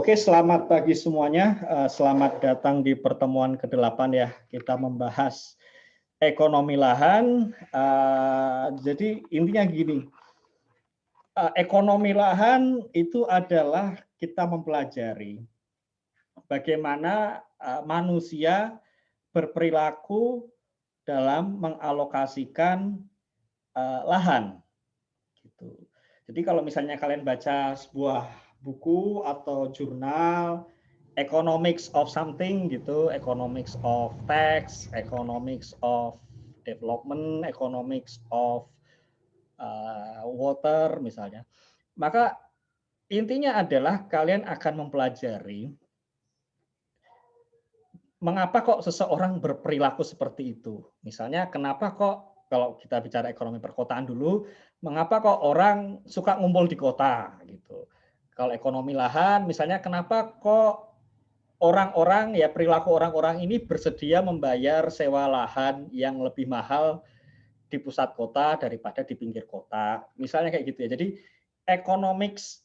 Oke, selamat pagi semuanya. Selamat datang di pertemuan ke-8 ya. Kita membahas ekonomi lahan. Jadi intinya gini, ekonomi lahan itu adalah kita mempelajari bagaimana manusia berperilaku dalam mengalokasikan lahan. Gitu. Jadi kalau misalnya kalian baca sebuah buku atau jurnal economics of something gitu, economics of tax, economics of development, economics of water misalnya, maka intinya adalah kalian akan mempelajari mengapa kok seseorang berperilaku seperti itu. Misalnya kenapa kok kalau kita bicara ekonomi perkotaan dulu, mengapa kok orang suka ngumpul di kota gitu. Kalau ekonomi lahan misalnya kenapa kok orang-orang ya perilaku orang-orang ini bersedia membayar sewa lahan yang lebih mahal di pusat kota daripada di pinggir kota. Misalnya kayak gitu ya. Jadi economics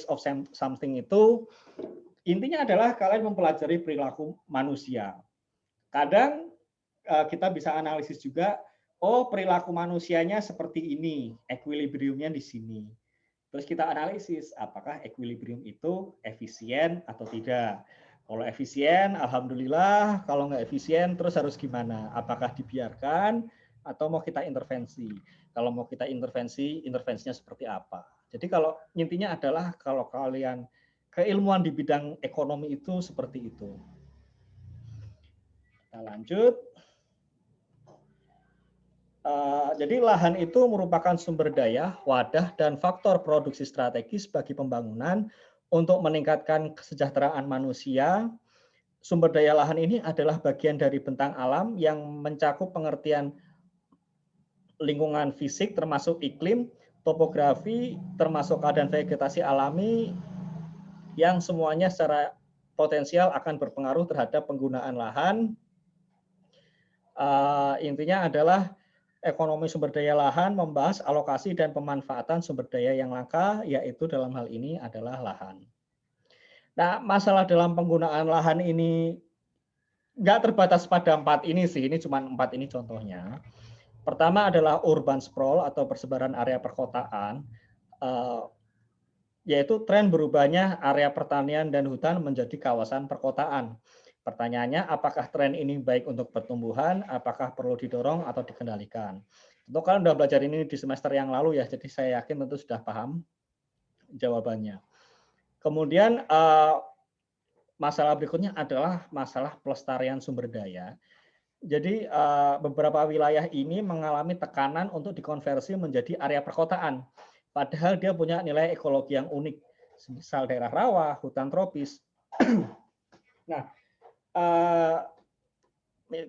of something itu intinya adalah kalian mempelajari perilaku manusia. Kadang kita bisa analisis juga, oh perilaku manusianya seperti ini, equilibriumnya di sini. Terus kita analisis apakah equilibrium itu efisien atau tidak. Kalau efisien, alhamdulillah. Kalau nggak efisien, terus harus gimana? Apakah dibiarkan atau mau kita intervensi? Kalau mau kita intervensi, intervensinya seperti apa? Jadi kalau intinya adalah kalau kalian keilmuan di bidang ekonomi itu seperti itu. Kita lanjut. Jadi lahan itu merupakan sumber daya, wadah, dan faktor produksi strategis bagi pembangunan untuk meningkatkan kesejahteraan manusia. Sumber daya lahan ini adalah bagian dari bentang alam yang mencakup pengertian lingkungan fisik termasuk iklim, topografi, termasuk keadaan vegetasi alami yang semuanya secara potensial akan berpengaruh terhadap penggunaan lahan. Intinya adalah ekonomi sumber daya lahan membahas alokasi dan pemanfaatan sumber daya yang langka, yaitu dalam hal ini adalah lahan. Nah, masalah dalam penggunaan lahan ini nggak terbatas pada 4 ini sih, ini cuma 4 ini contohnya. Pertama adalah urban sprawl atau persebaran area perkotaan, yaitu tren berubahnya area pertanian dan hutan menjadi kawasan perkotaan. Pertanyaannya, apakah tren ini baik untuk pertumbuhan, apakah perlu didorong atau dikendalikan? Tentu kalian sudah belajar ini di semester yang lalu ya, jadi saya yakin tentu sudah paham jawabannya. Kemudian masalah berikutnya adalah masalah pelestarian sumber daya. Jadi beberapa wilayah ini mengalami tekanan untuk dikonversi menjadi area perkotaan, padahal dia punya nilai ekologi yang unik, misal daerah rawa, hutan tropis. Nah,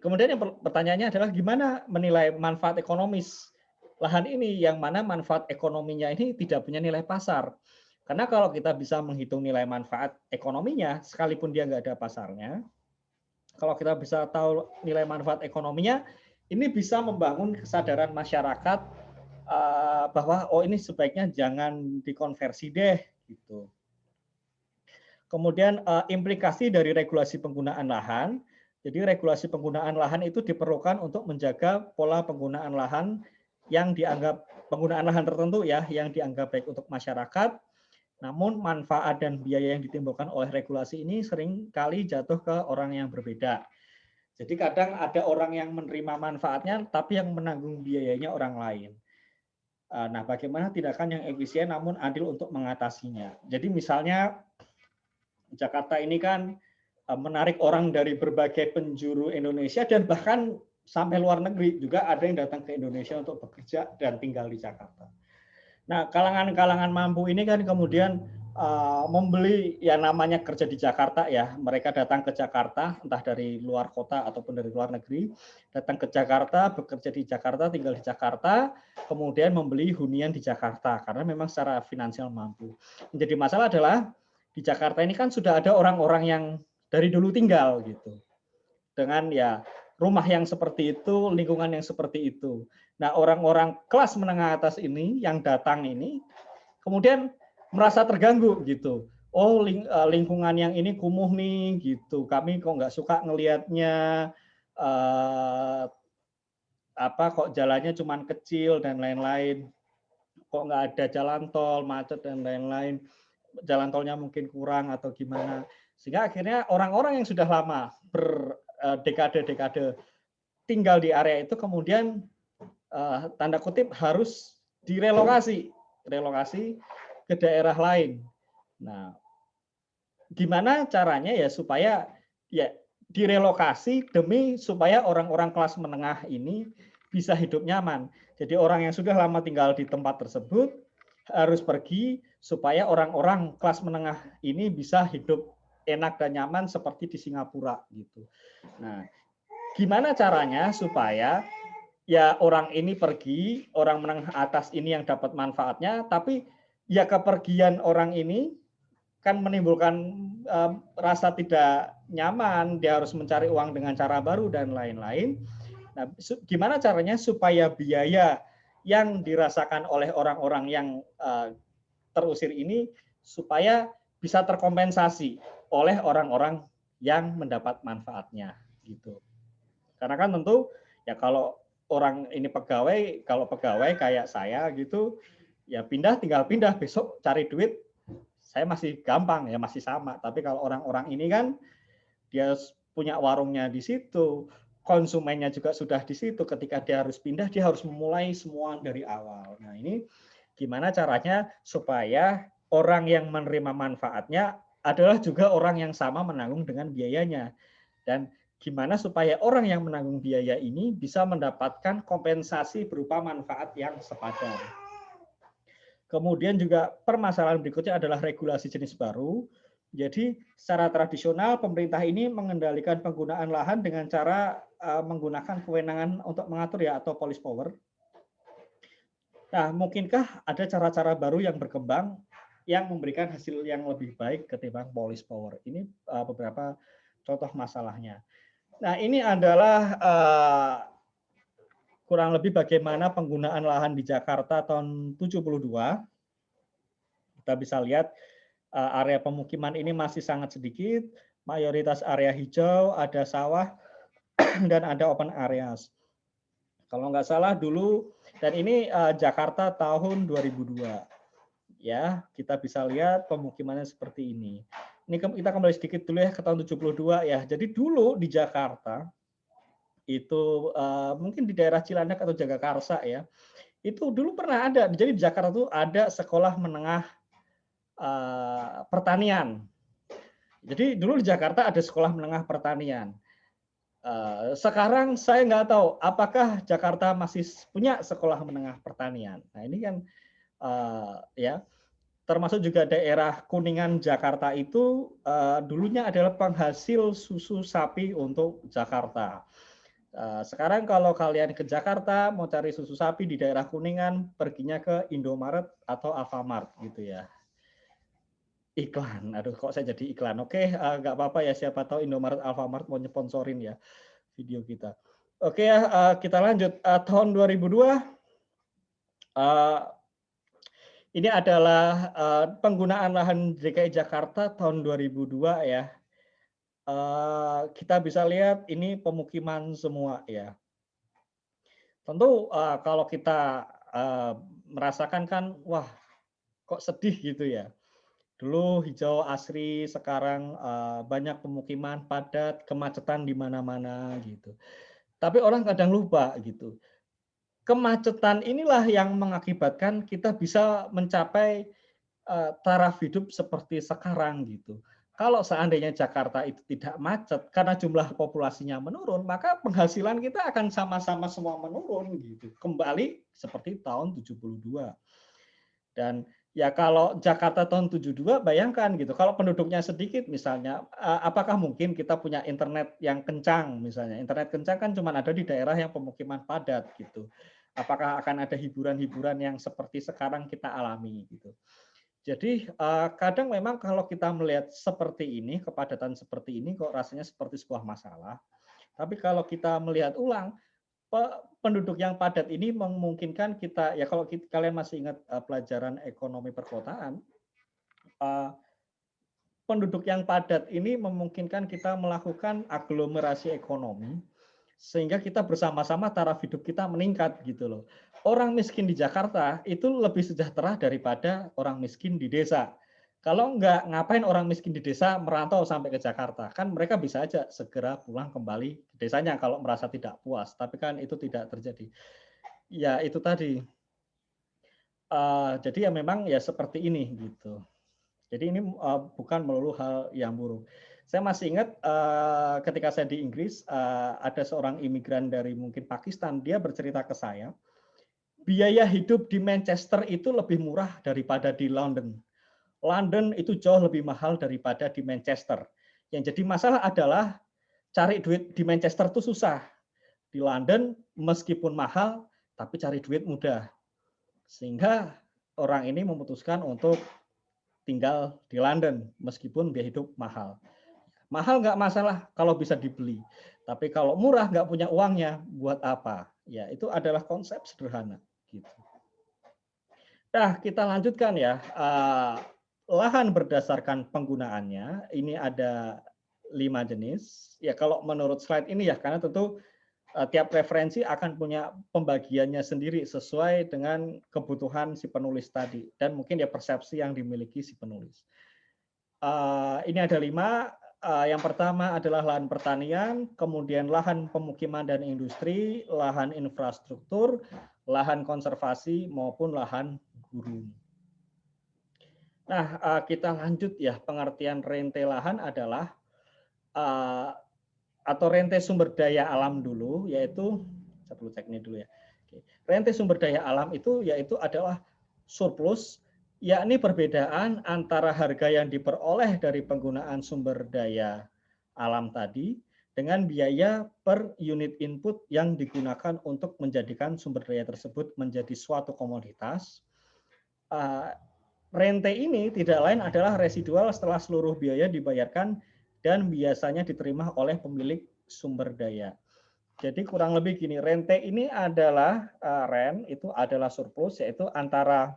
kemudian yang pertanyaannya adalah gimana menilai manfaat ekonomis lahan ini, yang mana manfaat ekonominya ini tidak punya nilai pasar. Karena kalau kita bisa menghitung nilai manfaat ekonominya, sekalipun dia nggak ada pasarnya, kalau kita bisa tahu nilai manfaat ekonominya, ini bisa membangun kesadaran masyarakat bahwa oh ini sebaiknya jangan dikonversi deh gitu. Kemudian implikasi dari regulasi penggunaan lahan. Jadi regulasi penggunaan lahan itu diperlukan untuk menjaga pola penggunaan lahan yang dianggap penggunaan lahan tertentu ya, yang dianggap baik untuk masyarakat. Namun manfaat dan biaya yang ditimbulkan oleh regulasi ini sering kali jatuh ke orang yang berbeda. Jadi kadang ada orang yang menerima manfaatnya, tapi yang menanggung biayanya orang lain. Nah, bagaimana tindakan yang efisien namun adil untuk mengatasinya? Jadi misalnya Jakarta ini kan menarik orang dari berbagai penjuru Indonesia dan bahkan sampai luar negeri juga ada yang datang ke Indonesia untuk bekerja dan tinggal di Jakarta. Nah, kalangan-kalangan mampu ini kan kemudian membeli ya namanya kerja di Jakarta ya. Mereka datang ke Jakarta entah dari luar kota ataupun dari luar negeri, datang ke Jakarta, bekerja di Jakarta, tinggal di Jakarta, kemudian membeli hunian di Jakarta karena memang secara finansial mampu. Menjadi masalah adalah di Jakarta ini kan sudah ada orang-orang yang dari dulu tinggal gitu. Dengan ya rumah yang seperti itu, lingkungan yang seperti itu. Nah, orang-orang kelas menengah atas ini yang datang ini kemudian merasa terganggu gitu. oh lingkungan yang ini kumuh nih gitu. Kami kok nggak suka ngelihatnya, apa kok jalannya cuman kecil dan lain-lain. Kok nggak ada jalan tol, macet dan lain-lain. Jalan tolnya mungkin kurang atau gimana. Sehingga akhirnya orang-orang yang sudah lama berdekade-dekade tinggal di area itu kemudian tanda kutip harus relokasi ke daerah lain. Nah, gimana caranya ya supaya ya direlokasi demi supaya orang-orang kelas menengah ini bisa hidup nyaman. Jadi orang yang sudah lama tinggal di tempat tersebut harus pergi supaya orang-orang kelas menengah ini bisa hidup enak dan nyaman seperti di Singapura gitu. Nah, gimana caranya supaya ya orang ini pergi, orang menengah atas ini yang dapat manfaatnya, tapi ya kepergian orang ini kan menimbulkan rasa tidak nyaman, dia harus mencari uang dengan cara baru dan lain-lain. Nah, gimana caranya supaya biaya yang dirasakan oleh orang-orang yang terusir ini supaya bisa terkompensasi oleh orang-orang yang mendapat manfaatnya gitu. Karena kan tentu ya kalau orang ini pegawai, kalau pegawai kayak saya gitu, ya pindah tinggal pindah, besok cari duit saya masih gampang ya, masih sama. Tapi kalau orang-orang ini kan dia punya warungnya di situ, konsumennya juga sudah di situ. Ketika dia harus pindah, dia harus memulai semua dari awal. Nah, ini gimana caranya supaya orang yang menerima manfaatnya adalah juga orang yang sama menanggung dengan biayanya. Dan gimana supaya orang yang menanggung biaya ini bisa mendapatkan kompensasi berupa manfaat yang sepadan. Kemudian juga permasalahan berikutnya adalah regulasi jenis baru. Jadi secara tradisional pemerintah ini mengendalikan penggunaan lahan dengan cara menggunakan kewenangan untuk mengatur ya atau police power. Nah, mungkinkah ada cara-cara baru yang berkembang yang memberikan hasil yang lebih baik ketimbang police power? Ini beberapa contoh masalahnya. Nah, ini adalah kurang lebih bagaimana penggunaan lahan di Jakarta tahun 72. Kita bisa lihat area pemukiman ini masih sangat sedikit, mayoritas area hijau, ada sawah, dan ada open areas. Kalau nggak salah dulu, dan ini Jakarta tahun 2002. Ya, kita bisa lihat pemukimannya seperti ini. Ini kita kembali sedikit dulu ya ke tahun 72 ya. Jadi dulu di Jakarta, itu mungkin di daerah Cilandak atau Jagakarsa ya, itu dulu pernah ada. Jadi di Jakarta itu ada sekolah menengah pertanian. Jadi dulu di Jakarta ada sekolah menengah pertanian. Sekarang saya nggak tahu apakah Jakarta masih punya sekolah menengah pertanian. Nah ini kan ya termasuk juga daerah Kuningan Jakarta itu dulunya adalah penghasil susu sapi untuk Jakarta. Sekarang kalau kalian ke Jakarta mau cari susu sapi di daerah Kuningan, perginya ke Indomaret atau Alfamart gitu ya. Iklan, aduh kok saya jadi iklan. Oke, nggak apa-apa ya, siapa tahu Indomaret, Alfamart mau nyponsorin ya video kita. Oke ya, kita lanjut. Tahun 2002, ini adalah penggunaan lahan DKI Jakarta tahun 2002 ya. Kita bisa lihat ini pemukiman semua ya. Tentu kalau kita merasakan kan, wah kok sedih gitu ya. Dulu hijau asri, sekarang banyak pemukiman padat, kemacetan di mana-mana gitu. Tapi orang kadang lupa gitu. Kemacetan inilah yang mengakibatkan kita bisa mencapai taraf hidup seperti sekarang gitu. Kalau seandainya Jakarta itu tidak macet karena jumlah populasinya menurun, maka penghasilan kita akan sama-sama semua menurun gitu. Kembali seperti tahun 72. Dan ya kalau Jakarta tahun 72 bayangkan gitu, kalau penduduknya sedikit misalnya, apakah mungkin kita punya internet yang kencang misalnya. Internet kencang kan cuma ada di daerah yang pemukiman padat gitu. Apakah akan ada hiburan-hiburan yang seperti sekarang kita alami gitu. Jadi kadang memang kalau kita melihat seperti ini, kepadatan seperti ini kok rasanya seperti sebuah masalah. Tapi kalau kita melihat ulang, penduduk yang padat ini memungkinkan kita, ya kalau kalian masih ingat pelajaran ekonomi perkotaan, penduduk yang padat ini memungkinkan kita melakukan aglomerasi ekonomi sehingga kita bersama-sama taraf hidup kita meningkat gitu loh. Orang miskin di Jakarta itu lebih sejahtera daripada orang miskin di desa. Kalau enggak, ngapain orang miskin di desa merantau sampai ke Jakarta? Kan mereka bisa aja segera pulang kembali ke desanya kalau merasa tidak puas. Tapi kan itu tidak terjadi. Ya itu tadi. Jadi ya memang ya seperti ini gitu. Jadi ini bukan melulu hal yang buruk. Saya masih ingat ketika saya di Inggris ada seorang imigran dari mungkin Pakistan, dia bercerita ke saya, biaya hidup di Manchester itu lebih murah daripada di London. London itu jauh lebih mahal daripada di Manchester. Yang jadi masalah adalah cari duit di Manchester itu susah. Di London meskipun mahal, tapi cari duit mudah. Sehingga orang ini memutuskan untuk tinggal di London meskipun biaya hidup mahal. Mahal nggak masalah kalau bisa dibeli. Tapi kalau murah nggak punya uangnya, buat apa? Ya itu adalah konsep sederhana. Gitu. Nah kita lanjutkan ya. Lahan berdasarkan penggunaannya, ini ada 5 jenis. Ya kalau menurut slide ini ya, karena tentu tiap referensi akan punya pembagiannya sendiri sesuai dengan kebutuhan si penulis tadi dan mungkin ya persepsi yang dimiliki si penulis. Ini ada 5. Yang pertama adalah lahan pertanian, kemudian lahan pemukiman dan industri, lahan infrastruktur, lahan konservasi maupun lahan gurun. Nah, kita lanjut ya, pengertian rente lahan adalah atau rente sumber daya alam dulu, yaitu saya perlu cek ini dulu ya. Rente sumber daya alam itu yaitu adalah surplus, yakni perbedaan antara harga yang diperoleh dari penggunaan sumber daya alam tadi dengan biaya per unit input yang digunakan untuk menjadikan sumber daya tersebut menjadi suatu komoditas. Rente ini tidak lain adalah residual setelah seluruh biaya dibayarkan dan biasanya diterima oleh pemilik sumber daya. Jadi kurang lebih gini, rente ini adalah rent itu adalah surplus, yaitu antara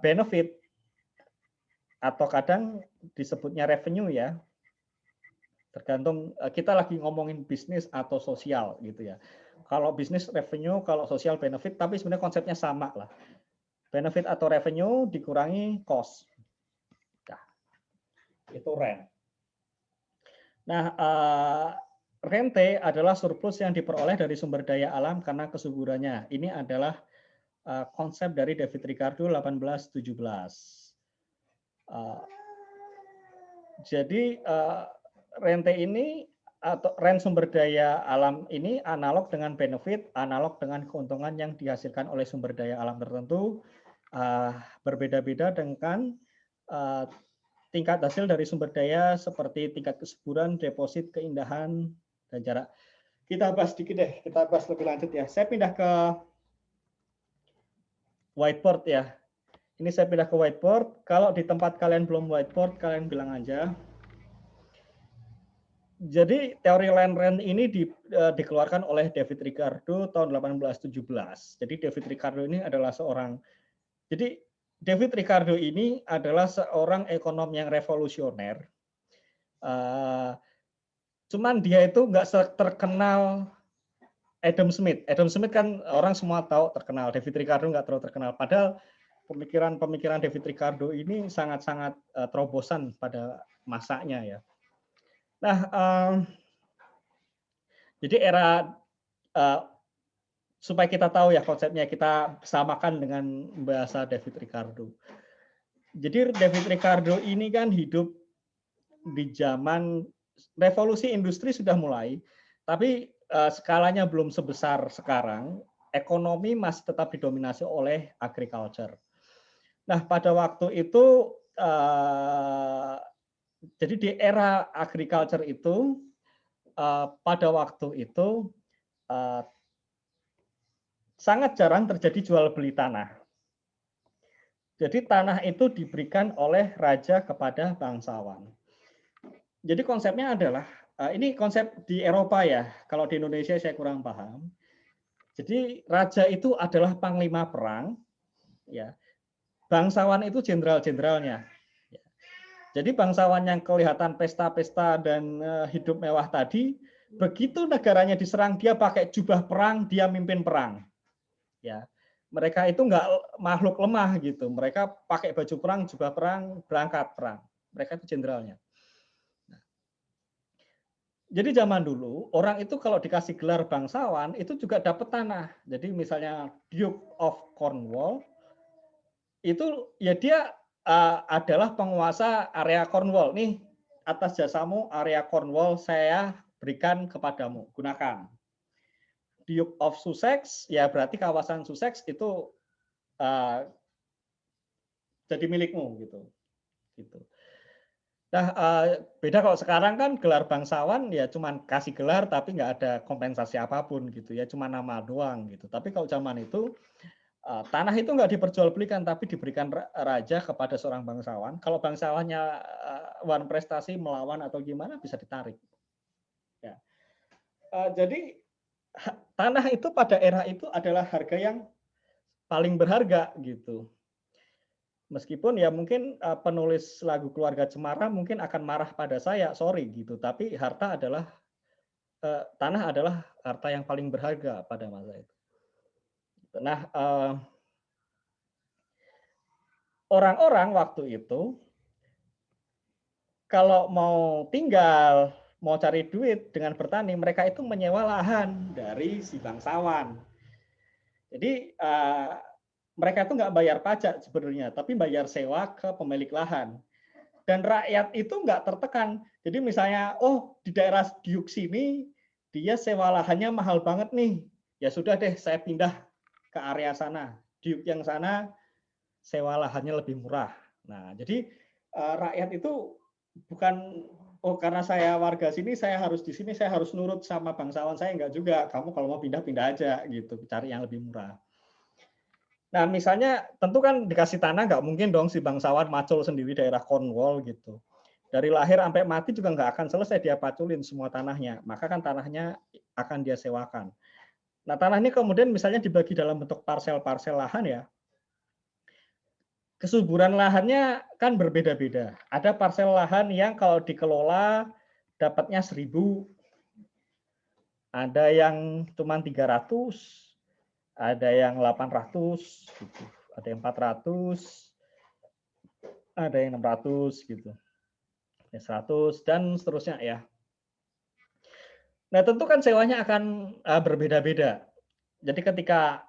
benefit atau kadang disebutnya revenue ya. Tergantung kita lagi ngomongin bisnis atau sosial gitu ya. Kalau bisnis revenue, kalau sosial benefit, tapi sebenarnya konsepnya sama lah. Benefit atau revenue dikurangi cost. Nah, itu rent. Nah, rente adalah surplus yang diperoleh dari sumber daya alam karena kesuburannya. Ini adalah konsep dari David Ricardo 1817. Jadi rente ini atau rent sumber daya alam ini analog dengan benefit, analog dengan keuntungan yang dihasilkan oleh sumber daya alam tertentu, berbeda-beda dengan tingkat hasil dari sumber daya seperti tingkat kesuburan, deposit, keindahan, dan jarak. Kita bahas sedikit deh, kita bahas lebih lanjut ya. Saya pindah ke whiteboard ya. Ini saya pindah ke whiteboard. Kalau di tempat kalian belum whiteboard, kalian bilang aja. Jadi teori land rent ini dikeluarkan oleh David Ricardo tahun 1817. Jadi David Ricardo ini adalah David Ricardo ini adalah seorang ekonom yang revolusioner. Cuman dia itu nggak terkenal Adam Smith. Adam Smith kan orang semua tahu terkenal. David Ricardo nggak terlalu terkenal. Padahal pemikiran David Ricardo ini sangat-sangat terobosan pada masanya ya. Nah, jadi era supaya kita tahu ya konsepnya, kita samakan dengan bahasa David Ricardo. Jadi David Ricardo ini kan hidup di zaman revolusi industri sudah mulai, tapi skalanya belum sebesar sekarang. Ekonomi masih tetap didominasi oleh agriculture. Nah, pada waktu itu jadi di era agriculture itu pada waktu itu sangat jarang terjadi jual beli tanah. Jadi tanah itu diberikan oleh raja kepada bangsawan. Jadi konsepnya adalah ini konsep di Eropa ya. Kalau di Indonesia saya kurang paham. Jadi raja itu adalah panglima perang, ya. Bangsawan itu jenderal-jenderalnya. Jadi bangsawan yang kelihatan pesta-pesta dan hidup mewah tadi, begitu negaranya diserang, dia pakai jubah perang, dia mimpin perang. Ya, mereka itu nggak makhluk lemah gitu. Mereka pakai baju perang, jubah perang, berangkat perang. Mereka itu jenderalnya. Jadi zaman dulu orang itu kalau dikasih gelar bangsawan itu juga dapat tanah. Jadi misalnya Duke of Cornwall itu ya dia adalah penguasa area Cornwall. Nih atas jasamu area Cornwall saya berikan kepadamu, gunakan. Duke of Sussex ya berarti kawasan Sussex itu uh, jadi milikmu gitu. Gitu. Nah, beda kalau sekarang kan gelar bangsawan ya cuman kasih gelar tapi nggak ada kompensasi apapun gitu ya, cuma nama doang gitu. Tapi kalau zaman itu tanah itu nggak diperjualbelikan tapi diberikan raja kepada seorang bangsawan. Kalau bangsawannya wan prestasi melawan atau gimana bisa ditarik. Ya. Jadi tanah itu pada era itu adalah harga yang paling berharga gitu. Meskipun ya mungkin penulis lagu Keluarga Cemara mungkin akan marah pada saya, sorry gitu. Tapi harta adalah tanah adalah harta yang paling berharga pada masa itu. Nah, orang-orang waktu itu kalau mau tinggal, mau cari duit dengan bertani, mereka itu menyewa lahan dari si bangsawan. Jadi mereka itu nggak bayar pajak sebenarnya, tapi bayar sewa ke pemilik lahan. Dan rakyat itu nggak tertekan. Jadi misalnya, oh di daerah Diuk sini dia sewa lahannya mahal banget nih. Ya sudah deh, saya pindah ke area sana. Diuk yang sana sewa lahannya lebih murah. Nah, jadi rakyat itu bukan oh karena saya warga sini saya harus di sini saya harus nurut sama bangsawan saya, enggak juga. Kamu kalau mau pindah-pindah aja gitu, cari yang lebih murah. Nah, misalnya tentu kan dikasih tanah nggak mungkin dong si bangsawan macul sendiri daerah Cornwall gitu. Dari lahir sampai mati juga nggak akan selesai dia paculin semua tanahnya. Maka kan tanahnya akan dia sewakan. Nah, tanah ini kemudian misalnya dibagi dalam bentuk parsel-parsel lahan ya. Kesuburan lahannya kan berbeda-beda. Ada parsel lahan yang kalau dikelola dapatnya 1.000, ada yang cuma 300, ada yang 800 gitu. Ada yang 400, ada yang 600 gitu. 100 dan seterusnya ya. Nah, tentu kan sewanya akan berbeda-beda. Jadi ketika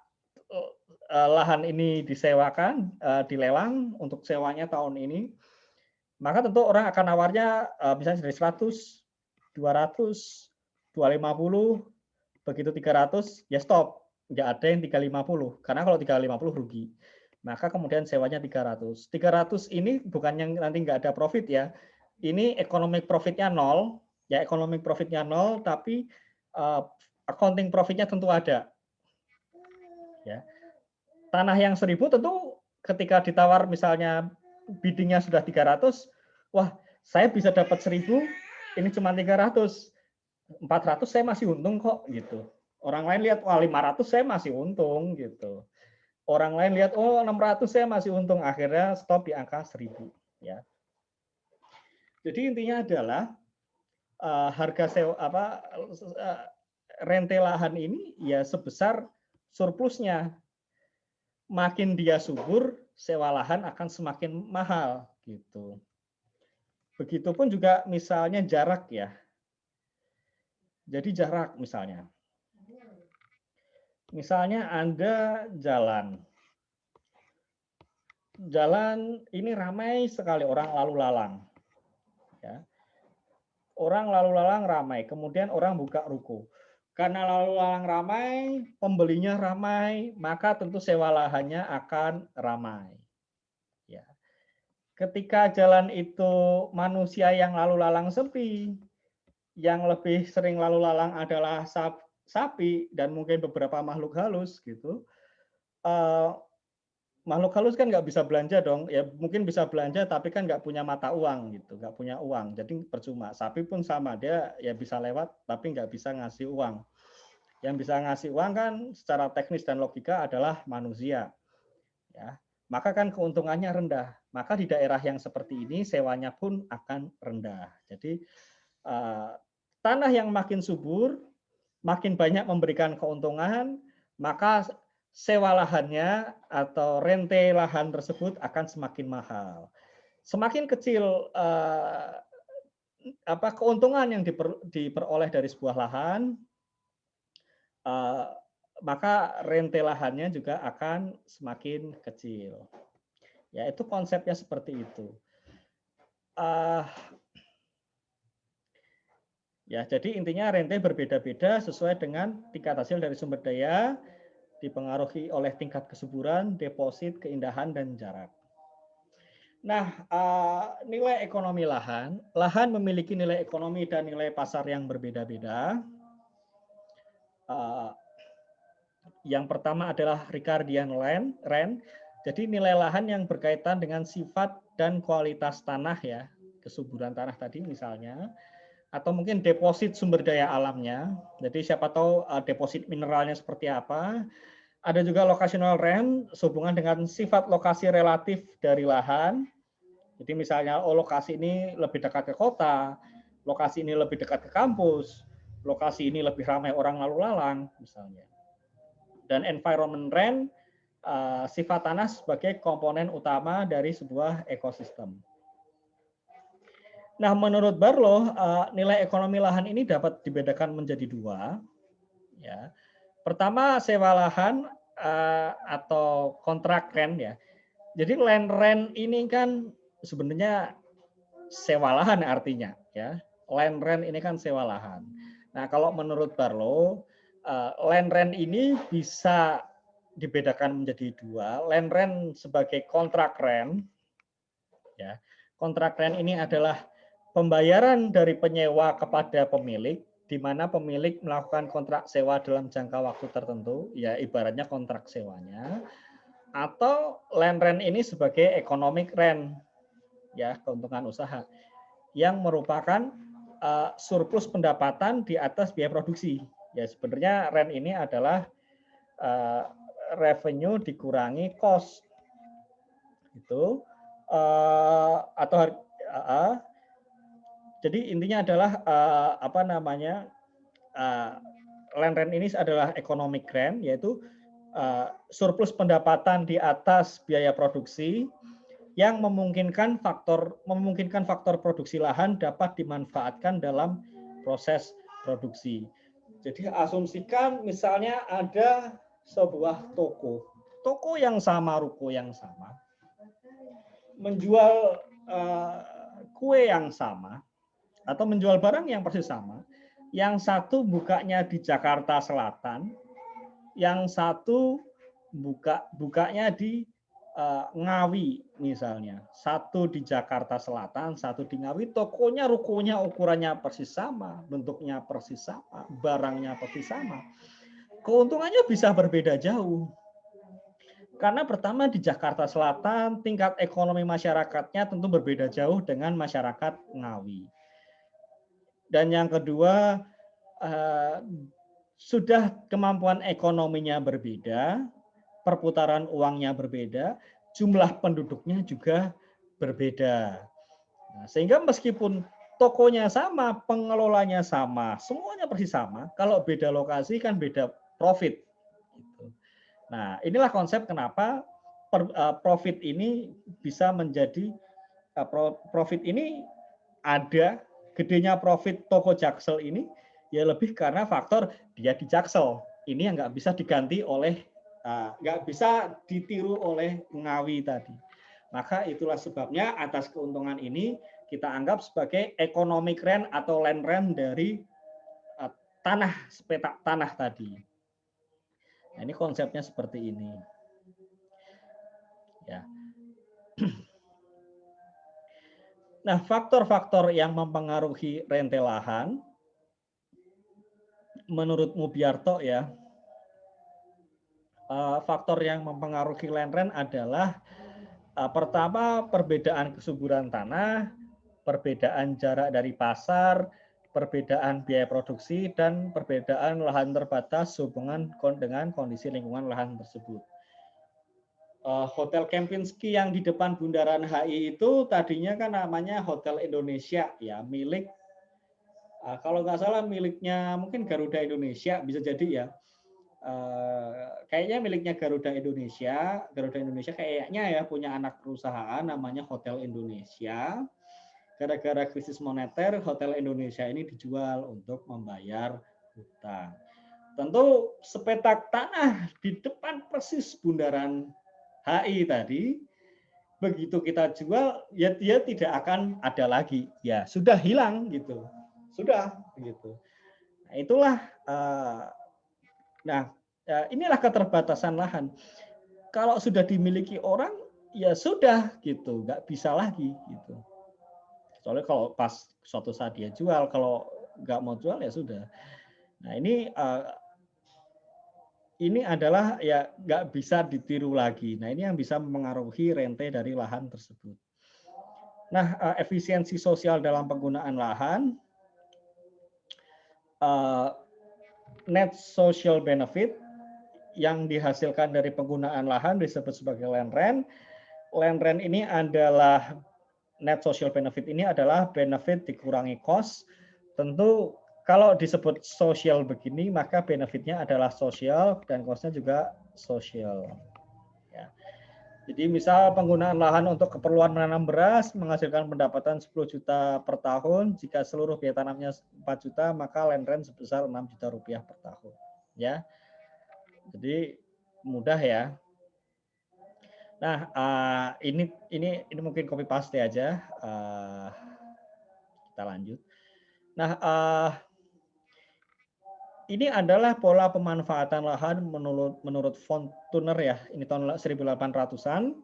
lahan ini disewakan, dilelang untuk sewanya tahun ini, maka tentu orang akan nawarnya misalnya dari 100, 200, 250, begitu 300 ya stop. Nggak ada yang 350 karena kalau 350 rugi. Maka kemudian sewanya 300. 300 ini bukan yang nanti nggak ada profit ya. Ini economic profitnya nol, ya economic profitnya nol, tapi accounting profitnya tentu ada. Ya. Tanah yang 1.000 tentu ketika ditawar misalnya biddingnya sudah 300, wah saya bisa dapat 1.000, ini cuma 300, 400 saya masih untung kok gitu. Orang lain lihat wah 500 saya masih untung gitu. Orang lain lihat oh 600 saya masih untung, akhirnya stop di angka 1.000 ya. Jadi intinya adalah harga sewa rente lahan ini ya sebesar surplusnya. Makin dia subur, sewa lahan akan semakin mahal gitu. Begitupun juga misalnya jarak ya. Jadi jarak misalnya. Misalnya Anda jalan. Jalan ini ramai sekali orang lalu lalang. Ya. Orang lalu lalang ramai, kemudian orang buka ruko. Karena lalu lalang ramai, pembelinya ramai, maka tentu sewa lahannya akan ramai. Ya. Ketika jalan itu manusia yang lalu lalang sepi, yang lebih sering lalu lalang adalah sapi dan mungkin beberapa makhluk halus gitu. Makhluk halus kan nggak bisa belanja dong, ya mungkin bisa belanja tapi kan nggak punya mata uang gitu, nggak punya uang, jadi percuma. Sapi pun sama, dia ya bisa lewat tapi nggak bisa ngasih uang. Yang bisa ngasih uang kan secara teknis dan logika adalah manusia. Ya, maka kan keuntungannya rendah. Maka di daerah yang seperti ini sewanya pun akan rendah. Jadi tanah yang makin subur, makin banyak memberikan keuntungan, maka sewa lahannya atau rente lahan tersebut akan semakin mahal. Semakin kecil keuntungan yang diperoleh dari sebuah lahan, maka rente lahannya juga akan semakin kecil. Ya, itu konsepnya seperti itu. Ya, jadi intinya rente berbeda-beda sesuai dengan tingkat hasil dari sumber daya, dipengaruhi oleh tingkat kesuburan, deposit, keindahan, dan jarak. Nah, nilai ekonomi lahan. Lahan memiliki nilai ekonomi dan nilai pasar yang berbeda-beda. Yang pertama adalah Ricardian rent. Jadi nilai lahan yang berkaitan dengan sifat dan kualitas tanah ya, kesuburan tanah tadi misalnya, atau mungkin deposit sumber daya alamnya. Jadi siapa tahu deposit mineralnya seperti apa. Ada juga locational rent sehubungan dengan sifat lokasi relatif dari lahan. Jadi misalnya lokasi ini lebih dekat ke kota, lokasi ini lebih dekat ke kampus, lokasi ini lebih ramai orang lalu lalang misalnya. Dan environment rent sifat tanah sebagai komponen utama dari sebuah ekosistem. Nah, menurut Barlow, nilai ekonomi lahan ini dapat dibedakan menjadi dua. Ya. Pertama, sewa lahan atau kontrak rent ya. Jadi land rent ini kan sebenarnya sewa lahan artinya ya. Land rent ini kan sewa lahan. Nah, kalau menurut Barlow, land rent ini bisa dibedakan menjadi dua. Land rent sebagai kontrak rent ya. Kontrak rent ini adalah pembayaran dari penyewa kepada pemilik, di mana pemilik melakukan kontrak sewa dalam jangka waktu tertentu, ya ibaratnya kontrak sewanya, atau land rent ini sebagai economic rent, ya keuntungan usaha, yang merupakan surplus pendapatan di atas biaya produksi. Ya sebenarnya rent ini adalah revenue dikurangi cost, itu atau jadi intinya adalah land rent ini adalah economic rent, yaitu surplus pendapatan di atas biaya produksi yang memungkinkan faktor produksi lahan dapat dimanfaatkan dalam proses produksi. Jadi asumsikan misalnya ada sebuah toko yang sama, ruko yang sama, menjual kue yang sama, atau menjual barang yang persis sama. Yang satu bukanya di Jakarta Selatan, yang satu bukanya di Ngawi misalnya. Satu di Jakarta Selatan, satu di Ngawi. Tokonya, rukonya ukurannya persis sama, bentuknya persis sama, barangnya persis sama. Keuntungannya bisa berbeda jauh. Karena pertama di Jakarta Selatan tingkat ekonomi masyarakatnya tentu berbeda jauh dengan masyarakat Ngawi. Dan yang kedua, sudah kemampuan ekonominya berbeda, perputaran uangnya berbeda, jumlah penduduknya juga berbeda. Nah, sehingga meskipun tokonya sama, pengelolanya sama, semuanya persis sama, kalau beda lokasi kan beda profit. Nah, inilah konsep kenapa profit ini bisa menjadi profit ini ada. Gedenya profit toko Jaksel ini ya lebih karena faktor dia di Jaksel. Ini yang nggak bisa diganti oleh, nggak bisa ditiru oleh Ngawi tadi. Maka itulah sebabnya atas keuntungan ini kita anggap sebagai economic rent atau land rent dari petak tanah tadi. Nah, ini konsepnya seperti ini. Ya. Nah, faktor-faktor yang mempengaruhi rente lahan, menurut Mubiarto ya, faktor yang mempengaruhi land rent adalah pertama perbedaan kesuburan tanah, perbedaan jarak dari pasar, perbedaan biaya produksi, dan perbedaan lahan terbatas sehubungan dengan kondisi lingkungan lahan tersebut. Hotel Kempinski yang di depan Bundaran HI itu tadinya kan namanya Hotel Indonesia ya, milik kalau nggak salah miliknya mungkin Garuda Indonesia, bisa jadi ya. Kayaknya miliknya Garuda Indonesia. Garuda Indonesia kayaknya ya punya anak perusahaan namanya Hotel Indonesia. Gara-gara krisis moneter, Hotel Indonesia ini dijual untuk membayar hutang. Tentu sepetak tanah di depan persis Bundaran HI tadi, begitu kita jual, ya dia tidak akan ada lagi. Ya sudah hilang gitu, sudah gitu. Nah, itulah. Nah, inilah keterbatasan lahan. Kalau sudah dimiliki orang, ya sudah gitu, nggak bisa lagi gitu. Soalnya kalau pas suatu saat dia jual, kalau nggak mau jual ya sudah. Nah ini adalah ya nggak bisa ditiru lagi. Nah ini yang bisa mengaruhi rente dari lahan tersebut. Nah efisiensi sosial dalam penggunaan lahan, net social benefit yang dihasilkan dari penggunaan lahan disebut sebagai land rent. Land rent ini adalah net social benefit ini adalah benefit dikurangi cost. Tentu kalau disebut sosial begini, maka benefitnya adalah sosial dan cost-nya juga sosial. Ya. Jadi misal penggunaan lahan untuk keperluan menanam beras menghasilkan pendapatan 10 juta per tahun. Jika seluruh biaya tanamnya 4 juta, maka land rent sebesar 6 juta rupiah per tahun. Ya, jadi mudah ya. Nah, ini mungkin copy paste aja. Kita lanjut. Nah, ini adalah pola pemanfaatan lahan menurut von Thuner ya. Ini tahun 1800-an.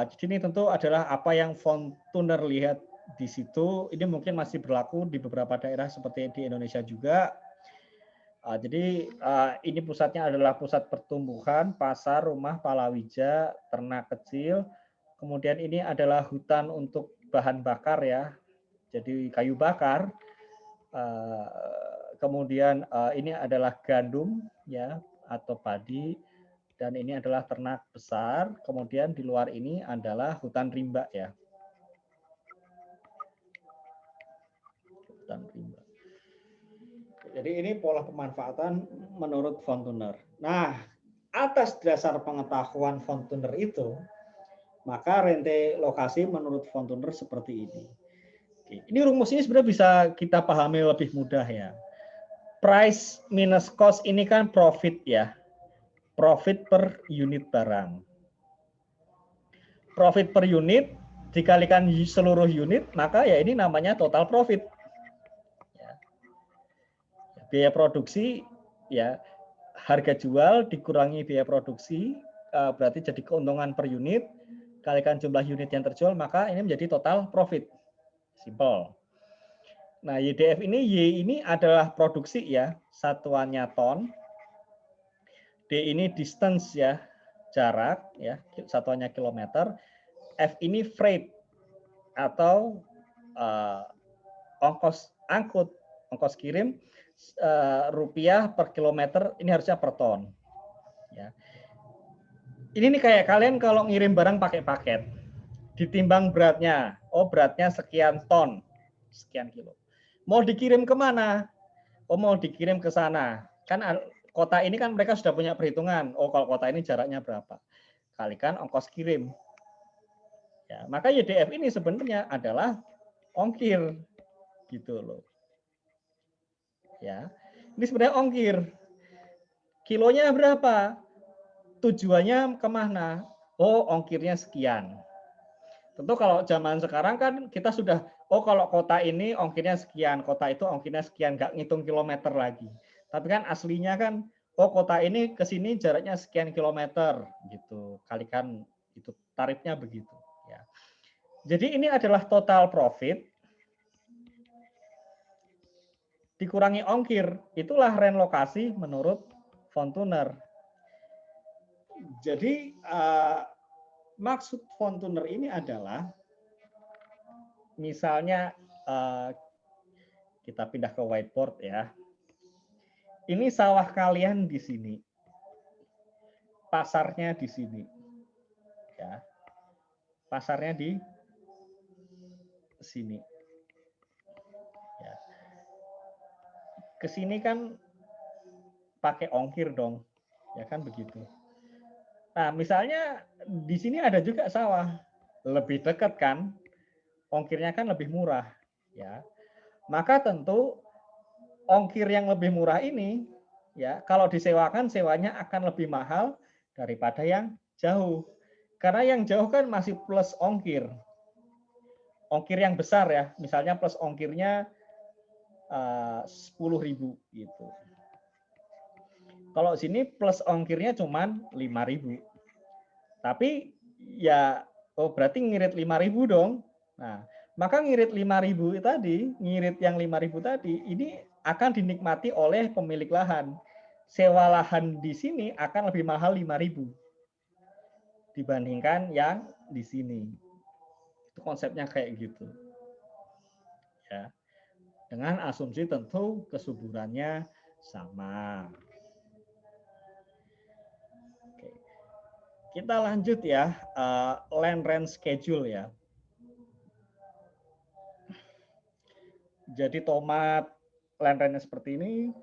Jadi ini tentu adalah apa yang von Thuner lihat di situ. Ini mungkin masih berlaku di beberapa daerah seperti di Indonesia juga. Jadi ini pusatnya adalah pusat pertumbuhan, pasar, rumah, palawija, ternak kecil. Kemudian ini adalah hutan untuk bahan bakar ya, jadi kayu bakar. Kemudian ini adalah gandum ya atau padi, dan ini adalah ternak besar. Kemudian di luar ini adalah hutan rimba ya. Hutan rimba. Jadi ini pola pemanfaatan menurut von Thuner. Nah, atas dasar pengetahuan von Thuner itu, maka rente lokasi menurut von Thuner seperti ini. Ini rumus ini sebenarnya bisa kita pahami lebih mudah ya. Price minus cost ini kan profit ya. Profit per unit barang. Profit per unit dikalikan seluruh unit, maka ya ini namanya total profit. Biaya produksi ya, harga jual dikurangi biaya produksi, berarti jadi keuntungan per unit, kalikan jumlah unit yang terjual, maka ini menjadi total profit. Simple. Nah, YDF ini, Y ini adalah produksi ya, satuannya ton. D ini distance ya, jarak ya, satuannya kilometer. F ini freight atau ongkos angkut, ongkos kirim. Rupiah per kilometer, ini harusnya per ton. Ya. Ini nih kayak kalian kalau ngirim barang pakai paket, ditimbang beratnya, oh beratnya sekian ton, sekian kilo. Mau dikirim kemana? Oh mau dikirim ke sana. Kan kota ini kan mereka sudah punya perhitungan. Oh kalau kota ini jaraknya berapa? Kalikan ongkos kirim. Ya, maka YDF ini sebenarnya adalah ongkir, gitu loh. Ya, ini sebenarnya ongkir. Kilonya berapa? Tujuannya kemana? Oh, ongkirnya sekian. Tentu kalau zaman sekarang kan kita sudah, oh kalau kota ini ongkirnya sekian, kota itu ongkirnya sekian, nggak ngitung kilometer lagi. Tapi kan aslinya kan, oh kota ini ke sini jaraknya sekian kilometer, gitu. Kalikan itu tarifnya begitu. Ya. Jadi ini adalah total profit dikurangi ongkir, itulah relokasi menurut von Thuner. Jadi maksud von Thuner ini adalah misalnya kita pindah ke whiteboard ya. Ini sawah kalian di sini. pasarnya di sini. Ya. Pasarnya di sini. Ya. Ke sini kan pakai ongkir dong. Ya kan begitu. Nah, misalnya di sini ada juga sawah. Lebih dekat kan? Ongkirnya kan lebih murah, ya. Maka tentu ongkir yang lebih murah ini, ya, kalau disewakan sewanya akan lebih mahal daripada yang jauh. Karena yang jauh kan masih plus ongkir. Ongkir yang besar ya, misalnya plus ongkirnya 10.000 gitu. Kalau sini plus ongkirnya cuma 5.000. Tapi ya berarti ngirit 5.000 dong. Nah, maka ngirit 5.000 tadi, ngirit yang 5.000 tadi ini akan dinikmati oleh pemilik lahan. Sewa lahan di sini akan lebih mahal 5.000 dibandingkan yang di sini. Itu konsepnya kayak gitu. Ya. Dengan asumsi tentu kesuburannya sama. Oke. Kita lanjut ya, land rent schedule ya. Jadi tomat land rentnya seperti ini.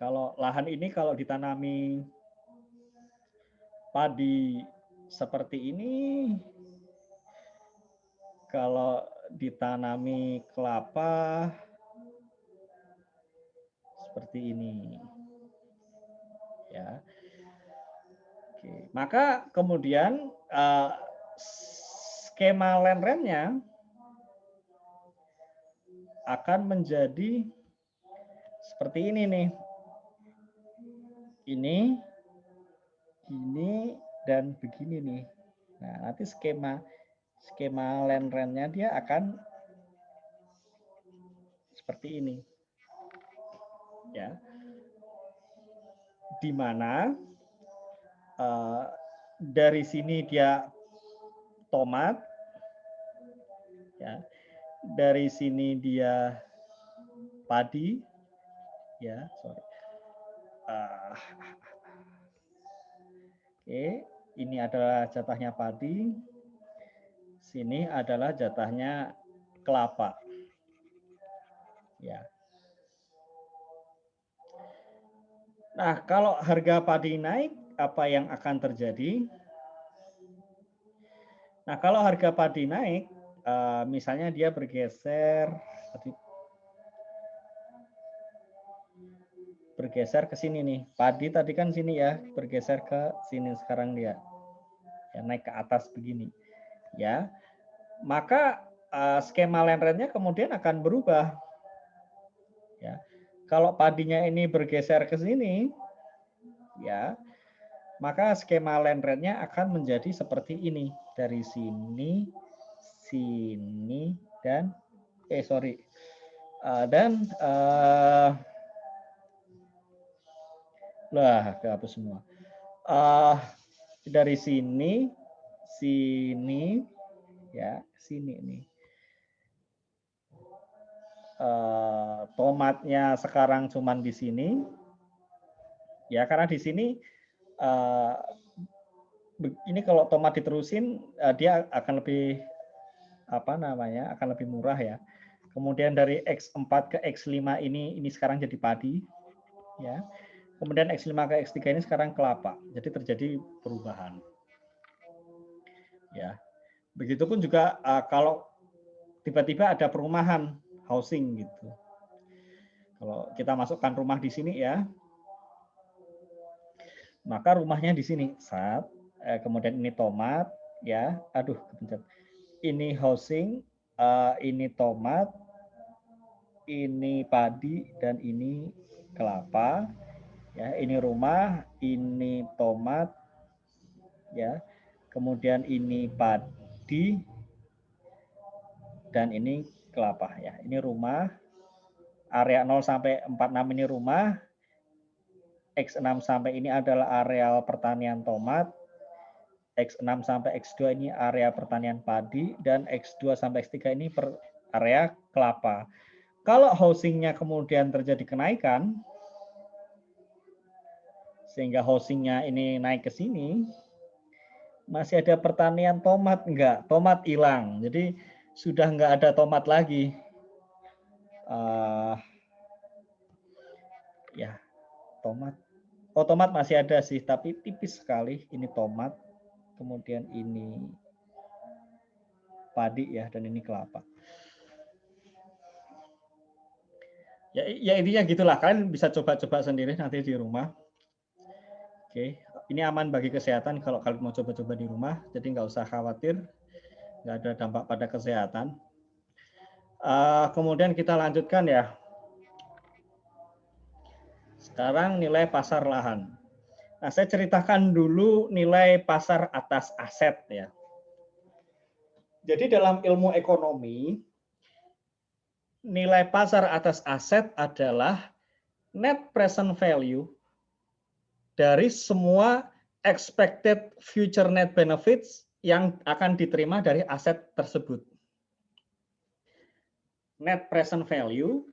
Kalau lahan ini kalau ditanami padi seperti ini, kalau ditanami kelapa seperti ini. Ya. Oke. Maka kemudian skema land rentnya akan menjadi seperti ini nih. Ini, dan begini nih. Nah, nanti skema land rentnya dia akan seperti ini. Ya. Di mana dari sini dia tomat, ya. Dari sini dia padi, ya, sorry. Oke, ini adalah jatahnya padi, sini adalah jatahnya kelapa, ya. Nah, kalau harga padi naik, apa yang akan terjadi? Nah, kalau harga padi naik, misalnya dia bergeser ke sini nih. Padi tadi kan sini ya, bergeser ke sini sekarang dia. Ya, naik ke atas begini. Ya. Maka skema land rentnya kemudian akan berubah. Ya. Kalau padinya ini bergeser ke sini, ya, maka skema land rentnya akan menjadi seperti ini. Dari sini, sini, dan lah kehapus semua. Dari sini, sini, ya, sini nih. Tomatnya sekarang cuman di sini, ya, karena di sini ini kalau tomat diterusin dia akan lebih akan lebih murah ya. Kemudian dari X4 ke X5 ini sekarang jadi padi, ya. Kemudian X5 ke X3 ini sekarang kelapa. Jadi terjadi perubahan. Ya. Begitupun juga kalau tiba-tiba ada perumahan housing gitu. Kalau kita masukkan rumah di sini ya, maka rumahnya di sini. Kemudian ini tomat, ya. Aduh, kepencet. Ini housing, ini tomat, ini padi, dan ini kelapa. Ya, ini rumah, ini tomat, ya. Kemudian ini padi, dan ini kelapa, ya. Ini rumah. Area 0 sampai 46 ini rumah. X6 sampai ini adalah areal pertanian tomat. X6 sampai X2 ini area pertanian padi, dan X2 sampai X3 ini area kelapa. Kalau housingnya kemudian terjadi kenaikan, sehingga housingnya ini naik ke sini. Masih ada pertanian tomat enggak? Tomat hilang. Jadi sudah enggak ada tomat lagi. Ya, tomat. Oh, tomat masih ada sih, tapi tipis sekali. Ini tomat, kemudian ini padi ya, dan ini kelapa. Ya intinya gitulah. Kalian bisa coba-coba sendiri nanti di rumah. Oke, ini aman bagi kesehatan kalau kalian mau coba-coba di rumah. Jadi nggak usah khawatir, nggak ada dampak pada kesehatan. Kemudian kita lanjutkan ya. Sekarang nilai pasar lahan. Nah, saya ceritakan dulu nilai pasar atas aset ya. Jadi dalam ilmu ekonomi, nilai pasar atas aset adalah net present value dari semua expected future net benefits yang akan diterima dari aset tersebut. Net present value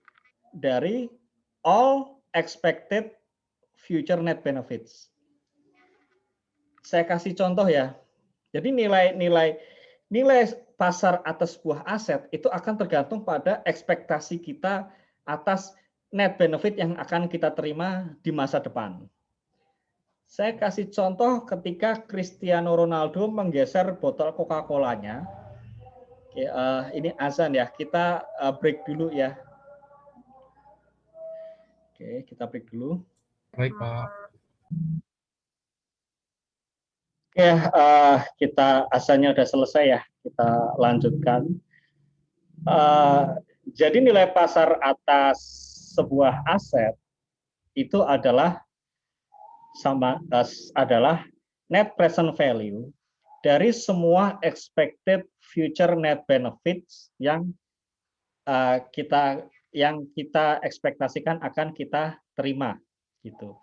dari all expected future net benefits. Saya kasih contoh ya. Jadi nilai pasar atas sebuah aset itu akan tergantung pada ekspektasi kita atas net benefit yang akan kita terima di masa depan. Saya kasih contoh ketika Cristiano Ronaldo menggeser botol Coca-Colanya. Ini azan ya, kita break dulu ya. Oke, kita break dulu. Baik, Pak. Ya, kita azannya udah selesai ya, kita lanjutkan. Jadi nilai pasar atas sebuah aset itu adalah adalah net present value dari semua expected future net benefits yang kita ekspektasikan akan kita terima gitu.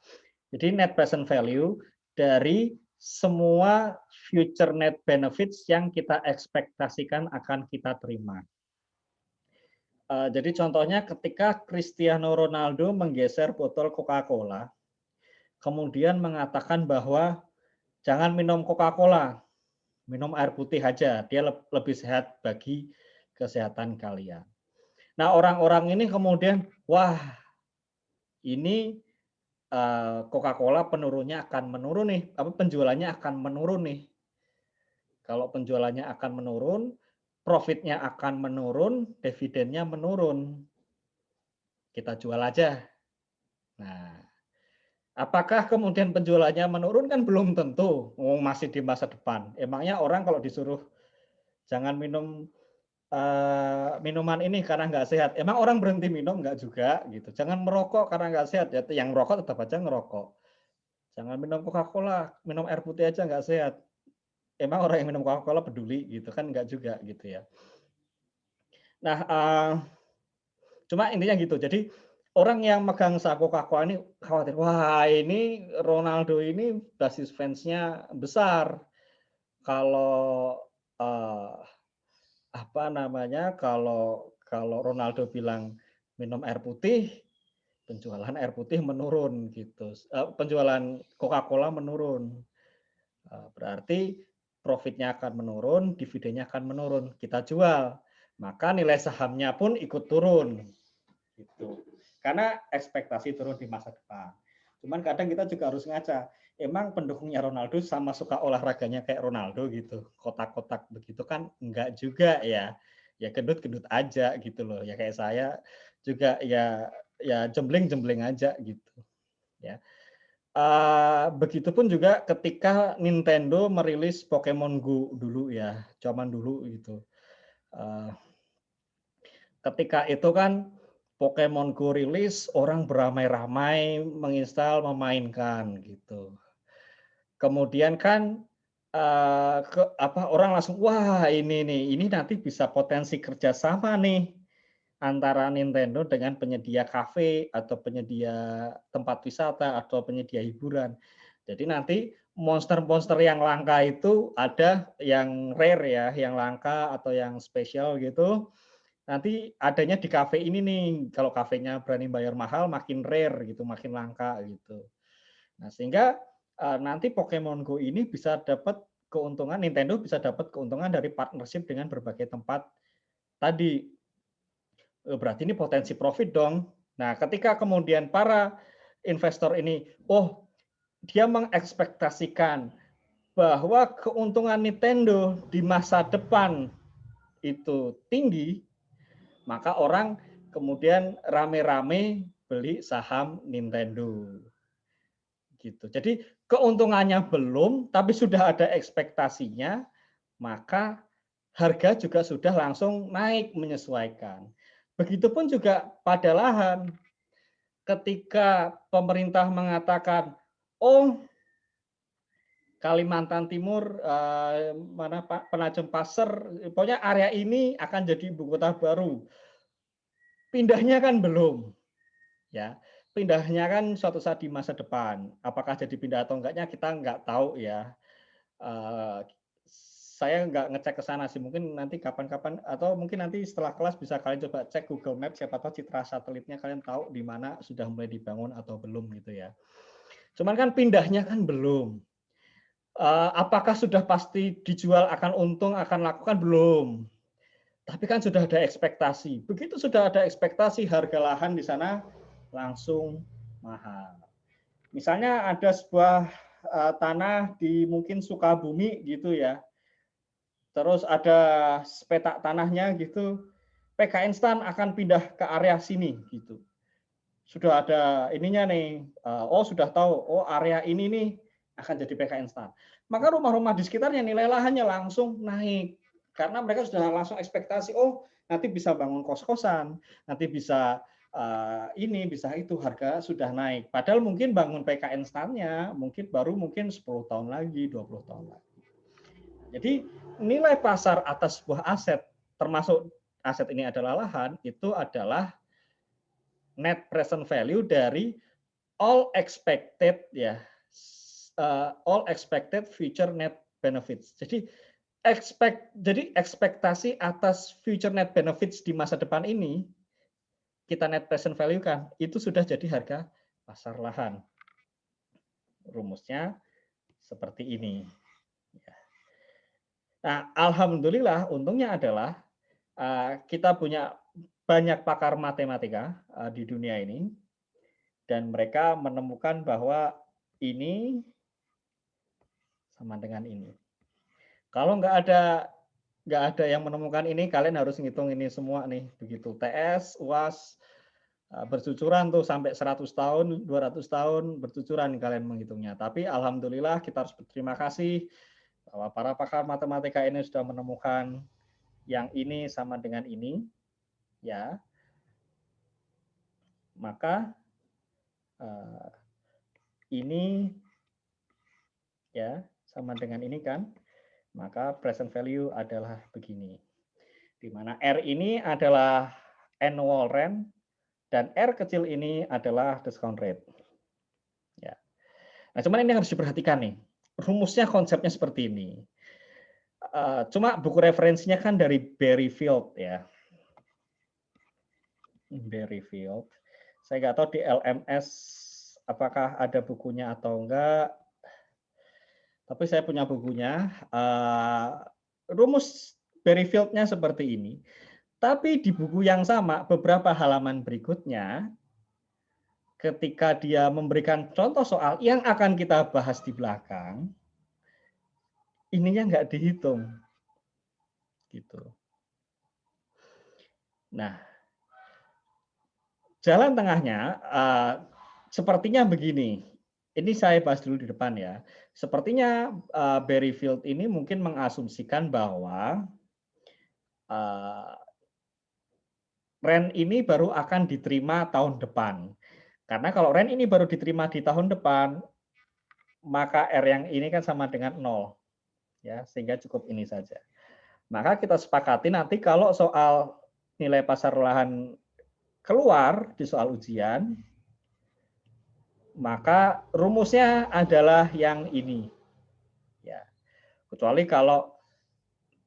Jadi net present value dari semua future net benefits yang kita ekspektasikan akan kita terima. Jadi contohnya ketika Cristiano Ronaldo menggeser botol Coca-Cola, kemudian mengatakan bahwa jangan minum Coca-Cola, minum air putih aja, dia lebih sehat bagi kesehatan kalian. Nah, orang-orang ini kemudian, wah, ini Coca-Cola penurunnya akan menurun nih, penjualannya akan menurun nih. Kalau penjualannya akan menurun, profitnya akan menurun, dividennya menurun. Kita jual aja. Nah, apakah kemudian penjualannya menurun? Kan belum tentu, masih di masa depan. Emangnya orang kalau disuruh jangan minum minuman ini karena nggak sehat. Emang orang berhenti minum nggak juga gitu. Jangan merokok karena nggak sehat. Ya, yang merokok tetap aja ngerokok. Jangan minum Coca-Cola, minum air putih aja nggak sehat. Emang orang yang minum Coca-Cola peduli gitu kan nggak juga gitu ya. Nah, cuma intinya gitu. Jadi orang yang megang saham Coca-Cola ini khawatir, wah ini Ronaldo ini basis fansnya besar. Kalau kalau Ronaldo bilang minum air putih, penjualan air putih menurun gitu. Penjualan Coca-Cola menurun. Berarti profitnya akan menurun, dividennya akan menurun. Kita jual, maka nilai sahamnya pun ikut turun. Gitu. Karena ekspektasi turun di masa depan. Cuman kadang kita juga harus ngaca. Emang pendukungnya Ronaldo sama suka olahraganya kayak Ronaldo gitu. Kotak-kotak begitu kan enggak juga ya. Ya gendut-gendut aja gitu loh. Ya kayak saya juga ya jembling-jembling aja gitu. Ya. Begitupun juga ketika Nintendo merilis Pokemon Go dulu ya, zaman dulu gitu. Ketika itu kan Pokemon Go rilis, orang beramai-ramai menginstal, memainkan gitu. Kemudian kan orang langsung wah ini nanti bisa potensi kerjasama nih antara Nintendo dengan penyedia kafe atau penyedia tempat wisata atau penyedia hiburan. Jadi nanti monster-monster yang langka itu ada yang rare ya, yang langka atau yang spesial gitu. Nanti adanya di kafe ini nih. Kalau kafenya berani bayar mahal, makin rare gitu, makin langka gitu. Nah, sehingga nanti Pokemon Go ini bisa dapat keuntungan, Nintendo bisa dapat keuntungan dari partnership dengan berbagai tempat tadi. Berarti ini potensi profit dong. Nah, ketika kemudian para investor ini, oh, dia mengekspektasikan bahwa keuntungan Nintendo di masa depan itu tinggi, maka orang kemudian rame-rame beli saham Nintendo. Gitu. Jadi keuntungannya belum, tapi sudah ada ekspektasinya, maka harga juga sudah langsung naik menyesuaikan. Begitupun juga pada lahan. Ketika pemerintah mengatakan, oh Kalimantan Timur, mana Pak Penajam Pasir, pokoknya area ini akan jadi ibu kota baru. Pindahnya kan belum, ya. Pindahnya kan suatu saat di masa depan. Apakah jadi pindah atau enggaknya kita nggak tahu ya. Uh, saya nggak ngecek ke sana sih. Mungkin nanti kapan-kapan atau mungkin nanti setelah kelas bisa kalian coba cek Google Maps. Siapa tahu citra satelitnya kalian tahu di mana sudah mulai dibangun atau belum gitu ya. Cuman kan pindahnya kan belum. Apakah sudah pasti dijual akan untung, akan lakukan? Belum. Tapi kan sudah ada ekspektasi. Begitu sudah ada ekspektasi, harga lahan di sana langsung mahal. Misalnya ada sebuah tanah di mungkin Sukabumi gitu ya. Terus ada petak tanahnya gitu. PK Instan akan pindah ke area sini gitu. Sudah ada ininya nih. Oh sudah tahu. Oh area ini nih akan jadi PK Instan. Maka rumah-rumah di sekitarnya nilai lahannya langsung naik karena mereka sudah langsung ekspektasi. Oh nanti bisa bangun kos-kosan, nanti bisa ini bisa itu, harga sudah naik. Padahal mungkin bangun PK Instannya mungkin baru 10 tahun lagi, 20 tahun lagi. Jadi nilai pasar atas sebuah aset, termasuk aset ini adalah lahan, itu adalah net present value dari all expected all expected future net benefits. Jadi ekspektasi atas future net benefits di masa depan ini kita net present value kan itu sudah jadi harga pasar lahan. Rumusnya seperti ini. Nah, alhamdulillah untungnya adalah kita punya banyak pakar matematika di dunia ini dan mereka menemukan bahwa ini sama dengan ini. Kalau nggak ada yang menemukan ini, kalian harus ngitung ini semua nih. Begitu TS, UAS bercucuran tuh sampai 100 tahun, 200 tahun bercucuran kalian menghitungnya. Tapi alhamdulillah kita harus berterima kasih bahwa para pakar matematika ini sudah menemukan yang ini sama dengan ini, ya. Maka ini ya sama dengan ini kan, maka present value adalah begini. Di mana R ini adalah annual rent dan R kecil ini adalah discount rate. Ya. Nah, cuman ini harus diperhatikan nih. Rumusnya konsepnya seperti ini. Cuma buku referensinya kan dari Berryfield ya. Berryfield. Saya nggak tahu di LMS apakah ada bukunya atau enggak. Tapi saya punya bukunya. Rumus Berryfield-nya seperti ini. Tapi di buku yang sama, beberapa halaman berikutnya, ketika dia memberikan contoh soal yang akan kita bahas di belakang, ininya nggak dihitung. Gitu. Nah, jalan tengahnya sepertinya begini. Ini saya bahas dulu di depan ya. Sepertinya Berryfield ini mungkin mengasumsikan bahwa rent ini baru akan diterima tahun depan. Karena kalau rent ini baru diterima di tahun depan, maka R yang ini kan sama dengan 0. Ya, sehingga cukup ini saja. Maka kita sepakati nanti kalau soal nilai pasar lahan keluar di soal ujian, maka rumusnya adalah yang ini. Ya. Kecuali kalau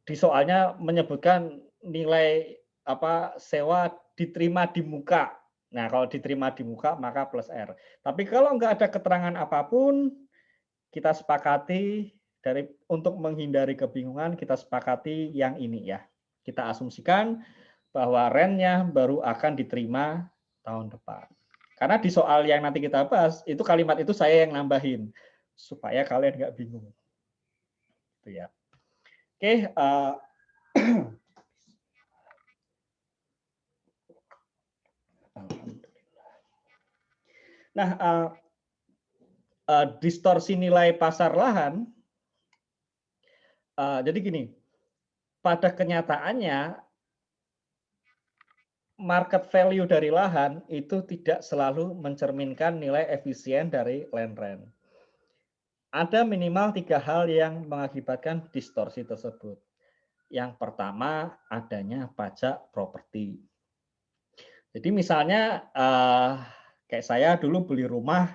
di soalnya menyebutkan nilai sewa diterima di muka. Nah, kalau diterima di muka maka plus R. Tapi kalau nggak ada keterangan apapun, kita sepakati untuk menghindari kebingungan, kita sepakati yang ini ya. Kita asumsikan bahwa rentnya baru akan diterima tahun depan. Karena di soal yang nanti kita bahas, itu kalimat itu saya yang nambahin supaya kalian nggak bingung. Itu ya. Oke. Nah, distorsi nilai pasar lahan. Jadi gini, pada kenyataannya market value dari lahan itu tidak selalu mencerminkan nilai efisien dari land rent. Ada minimal 3 hal yang mengakibatkan distorsi tersebut. Yang pertama, adanya pajak properti. Jadi misalnya kayak saya dulu beli rumah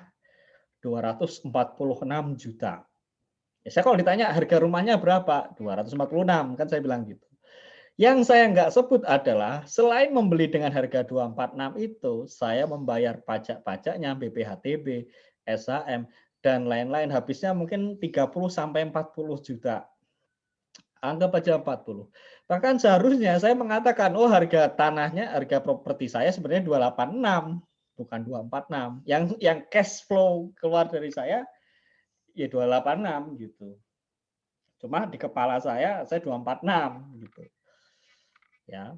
246 juta. Ya, saya kalau ditanya harga rumahnya berapa? 246, kan saya bilang gitu. Yang saya nggak sebut adalah selain membeli dengan harga 246 itu, saya membayar pajak-pajaknya, BPHTB, SHM, dan lain-lain. Habisnya mungkin 30 sampai 40 juta. Anggap aja 40. Bahkan seharusnya saya mengatakan, oh harga tanahnya, harga properti saya sebenarnya 286, bukan 246. Yang cash flow keluar dari saya ya 286 gitu. Cuma di kepala saya 246 gitu. Ya.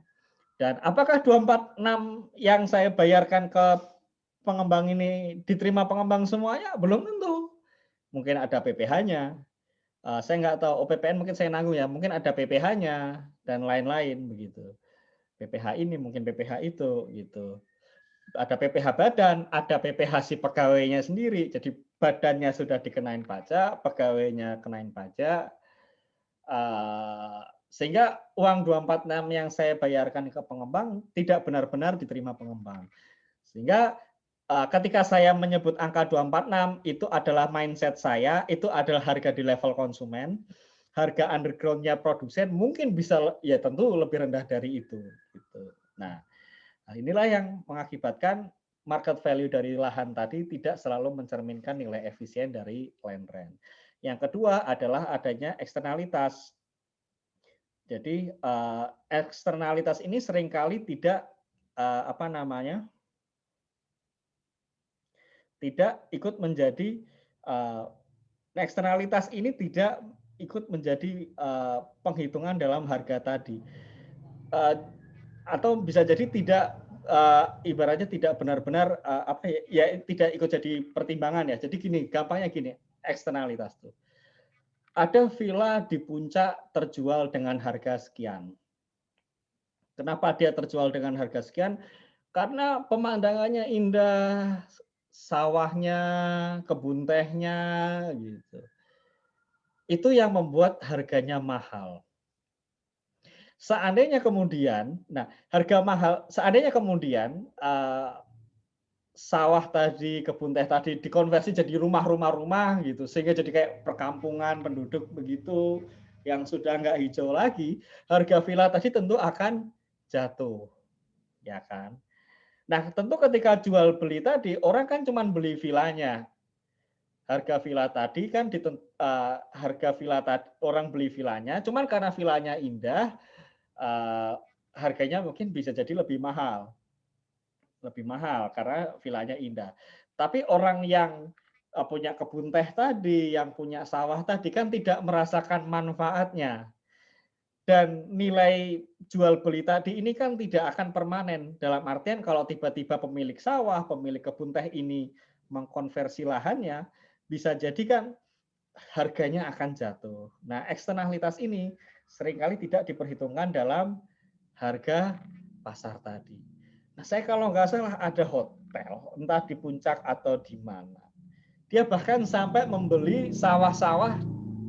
Dan apakah 246 yang saya bayarkan ke pengembang ini diterima pengembang semuanya? Belum tentu. Mungkin ada PPh-nya. Saya nggak tahu, OPPN mungkin saya nanggung ya. Mungkin ada PPh-nya dan lain-lain begitu. PPh ini mungkin PPh itu gitu. Ada PPh badan, ada PPh si pegawainya sendiri. Jadi badannya sudah dikenain pajak, pegawainya kenain pajak. Sehingga uang 246 yang saya bayarkan ke pengembang tidak benar-benar diterima pengembang. Sehingga ketika saya menyebut angka 246 itu adalah mindset saya, itu adalah harga di level konsumen. Harga underground-nya produsen mungkin bisa ya tentu lebih rendah dari itu gitu. Nah, inilah yang mengakibatkan market value dari lahan tadi tidak selalu mencerminkan nilai efisien dari land rent. Yang kedua adalah adanya eksternalitas. Jadi eksternalitas ini seringkali tidak tidak ikut menjadi eksternalitas ini tidak ikut menjadi penghitungan dalam harga tadi, atau bisa jadi tidak ibaratnya tidak benar-benar ya tidak ikut jadi pertimbangan ya. Jadi gini, gampangnya gini, eksternalitas tuh. Ada villa di puncak terjual dengan harga sekian. Kenapa dia terjual dengan harga sekian? Karena pemandangannya indah, sawahnya, kebun tehnya, gitu. Itu yang membuat harganya mahal. Seandainya kemudian, seandainya kemudian sawah tadi, kebun teh tadi dikonversi jadi rumah gitu, sehingga jadi kayak perkampungan penduduk begitu yang sudah nggak hijau lagi, harga villa tadi tentu akan jatuh, ya kan? Nah, tentu ketika jual beli tadi orang kan cuma beli villanya. Harga villa tadi kan harga villa tadi orang beli villanya, cuman karena villanya indah, harganya mungkin bisa jadi lebih mahal karena villanya indah. Tapi orang yang punya kebun teh tadi, yang punya sawah tadi kan tidak merasakan manfaatnya. Dan nilai jual beli tadi ini kan tidak akan permanen. Dalam artian kalau tiba-tiba pemilik sawah, pemilik kebun teh ini mengkonversi lahannya, bisa jadi kan harganya akan jatuh. Nah, eksternalitas ini seringkali tidak diperhitungkan dalam harga pasar tadi. Nah, saya kalau nggak salah ada hotel, entah di puncak atau di mana. Dia bahkan sampai membeli sawah-sawah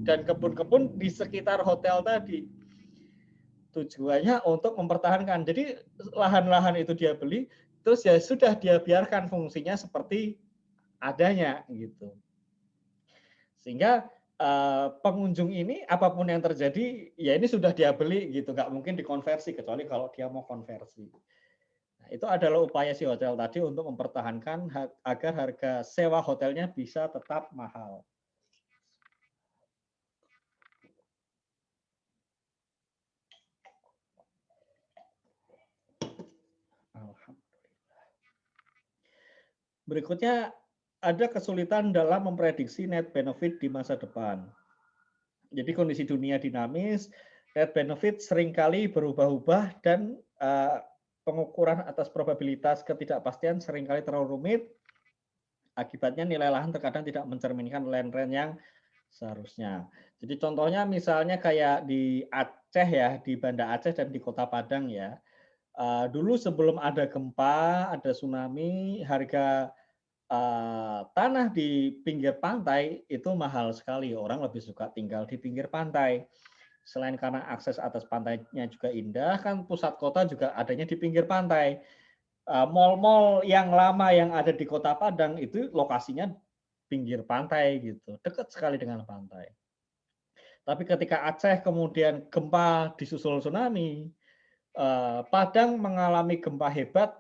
dan kebun-kebun di sekitar hotel tadi. Tujuannya untuk mempertahankan. Jadi lahan-lahan itu dia beli, terus ya sudah dia biarkan fungsinya seperti adanya gitu. Sehingga pengunjung ini apapun yang terjadi, ya ini sudah dia beli gitu, nggak mungkin dikonversi kecuali kalau dia mau konversi. Nah, itu adalah upaya si hotel tadi untuk mempertahankan agar harga sewa hotelnya bisa tetap mahal. Berikutnya, ada kesulitan dalam memprediksi net benefit di masa depan. Jadi kondisi dunia dinamis, net benefit seringkali berubah-ubah dan pengukuran atas probabilitas ketidakpastian seringkali terlalu rumit. Akibatnya nilai lahan terkadang tidak mencerminkan land rent yang seharusnya. Jadi contohnya misalnya kayak di Aceh ya, di Banda Aceh dan di Kota Padang ya. Dulu sebelum ada gempa, ada tsunami, harga tanah di pinggir pantai itu mahal sekali. Orang lebih suka tinggal di pinggir pantai. Selain karena akses atas pantainya juga indah, kan pusat kota juga adanya di pinggir pantai. Mal-mal yang lama yang ada di Kota Padang itu lokasinya pinggir pantai gitu, dekat sekali dengan pantai. Tapi ketika Aceh kemudian gempa disusul tsunami, Padang mengalami gempa hebat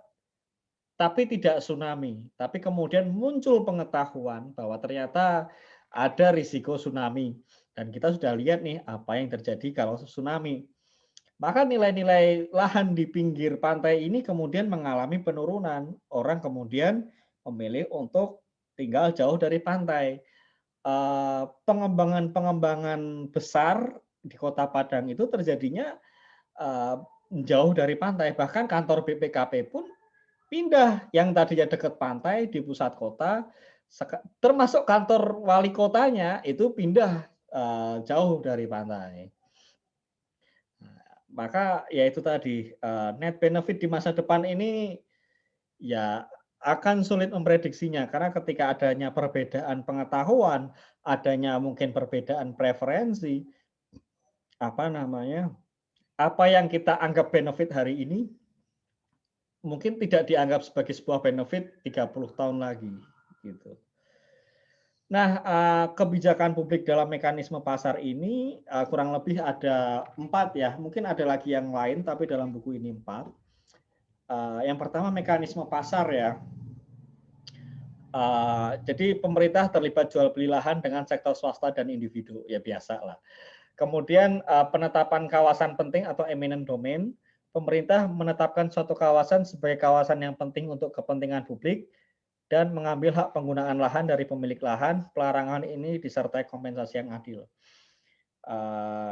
tapi tidak tsunami. Tapi kemudian muncul pengetahuan bahwa ternyata ada risiko tsunami. Dan kita sudah lihat nih apa yang terjadi kalau tsunami. Maka nilai-nilai lahan di pinggir pantai ini kemudian mengalami penurunan. Orang kemudian memilih untuk tinggal jauh dari pantai. Pengembangan-pengembangan besar di Kota Padang itu terjadinya jauh dari pantai. Bahkan kantor BPKP pun pindah yang tadinya dekat pantai di pusat kota, termasuk kantor wali kotanya itu pindah jauh dari pantai. Maka ya itu tadi net benefit di masa depan ini ya akan sulit memprediksinya karena ketika adanya perbedaan pengetahuan, adanya mungkin perbedaan preferensi, apa namanya, apa yang kita anggap benefit hari ini mungkin tidak dianggap sebagai sebuah benefit 30 tahun lagi gitu. Nah, kebijakan publik dalam mekanisme pasar ini kurang lebih ada 4 ya, mungkin ada lagi yang lain tapi dalam buku ini 4. Yang pertama mekanisme pasar ya. Jadi pemerintah terlibat jual beli lahan dengan sektor swasta dan individu, ya biasa lah. Kemudian penetapan kawasan penting atau eminent domain, pemerintah menetapkan suatu kawasan sebagai kawasan yang penting untuk kepentingan publik dan mengambil hak penggunaan lahan dari pemilik lahan. Pelarangan ini disertai kompensasi yang adil.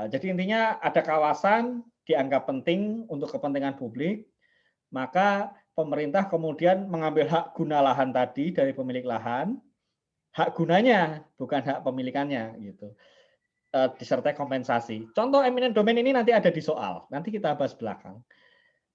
Jadi intinya ada kawasan dianggap penting untuk kepentingan publik, maka pemerintah kemudian mengambil hak guna lahan tadi dari pemilik lahan, hak gunanya bukan hak pemilikannya gitu. Disertai kompensasi. Contoh eminent domain ini nanti ada di soal, nanti kita bahas belakang.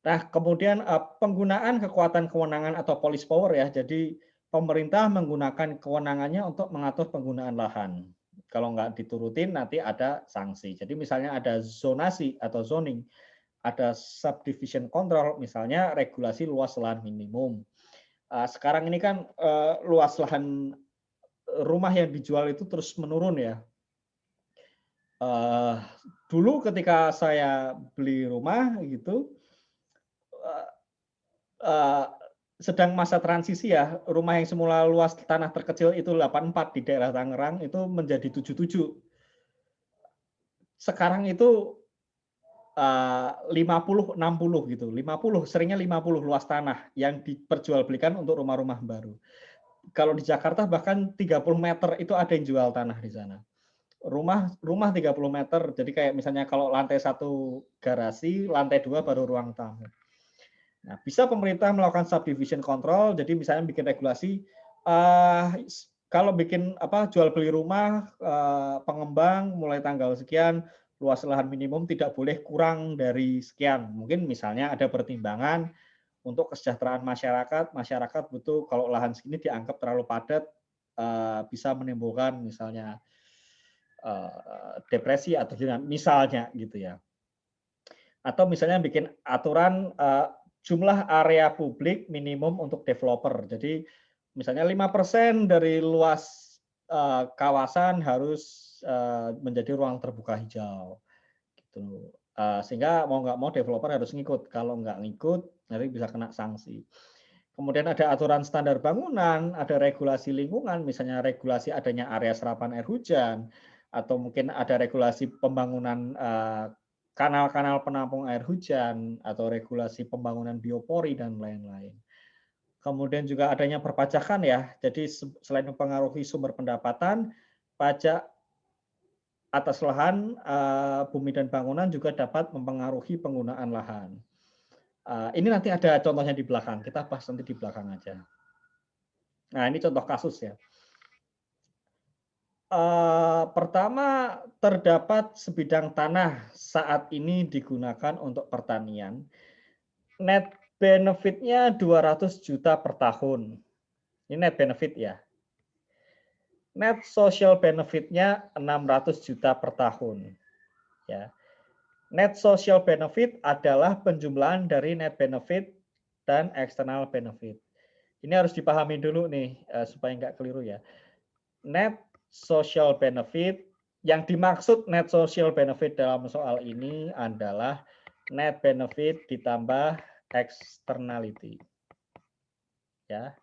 Nah, kemudian penggunaan kekuatan kewenangan atau police power ya. Jadi pemerintah menggunakan kewenangannya untuk mengatur penggunaan lahan. Kalau nggak diturutin nanti ada sanksi. Jadi misalnya ada zonasi atau zoning, ada subdivision control, misalnya regulasi luas lahan minimum. Sekarang ini kan luas lahan rumah yang dijual itu terus menurun ya. Dulu ketika saya beli rumah gitu, sedang masa transisi ya, rumah yang semula luas tanah terkecil itu 84 di daerah Tangerang itu menjadi 77. Sekarang itu 50 60 gitu. 50 seringnya 50 luas tanah yang diperjualbelikan untuk rumah-rumah baru. Kalau di Jakarta bahkan 30 meter itu ada yang jual tanah di sana. Rumah 30 meter. Jadi kayak misalnya kalau lantai 1 garasi, lantai 2 baru ruang tamu. Nah, bisa pemerintah melakukan subdivision control, jadi misalnya bikin regulasi, kalau bikin jual beli rumah, pengembang mulai tanggal sekian, luas lahan minimum tidak boleh kurang dari sekian. Mungkin misalnya ada pertimbangan untuk kesejahteraan masyarakat, masyarakat butuh kalau lahan segini dianggap terlalu padat, bisa menimbulkan misalnya depresi atau misalnya gitu ya. Atau misalnya bikin aturan jumlah area publik minimum untuk developer. Jadi misalnya 5% dari luas kawasan harus menjadi ruang terbuka hijau. Gitu. Sehingga mau nggak mau developer harus ngikut. Kalau nggak ngikut, nanti bisa kena sanksi. Kemudian ada aturan standar bangunan, ada regulasi lingkungan, misalnya regulasi adanya area serapan air hujan, atau mungkin ada regulasi pembangunan kanal-kanal penampung air hujan, atau regulasi pembangunan biopori, dan lain-lain. Kemudian juga adanya perpajakan ya, jadi selain mempengaruhi sumber pendapatan, pajak atas lahan, bumi dan bangunan juga dapat mempengaruhi penggunaan lahan. Ini nanti ada contohnya di belakang, kita bahas nanti di belakang aja. Nah, ini contoh kasus ya. Pertama, terdapat sebidang tanah saat ini digunakan untuk pertanian. Net benefit-nya 200 juta per tahun. Ini net benefit ya. Net social benefit-nya 600 juta per tahun. Ya. Net social benefit adalah penjumlahan dari net benefit dan external benefit. Ini harus dipahami dulu nih, supaya nggak keliru ya. Net social benefit, yang dimaksud net social benefit dalam soal ini adalah net benefit ditambah externality. Ya,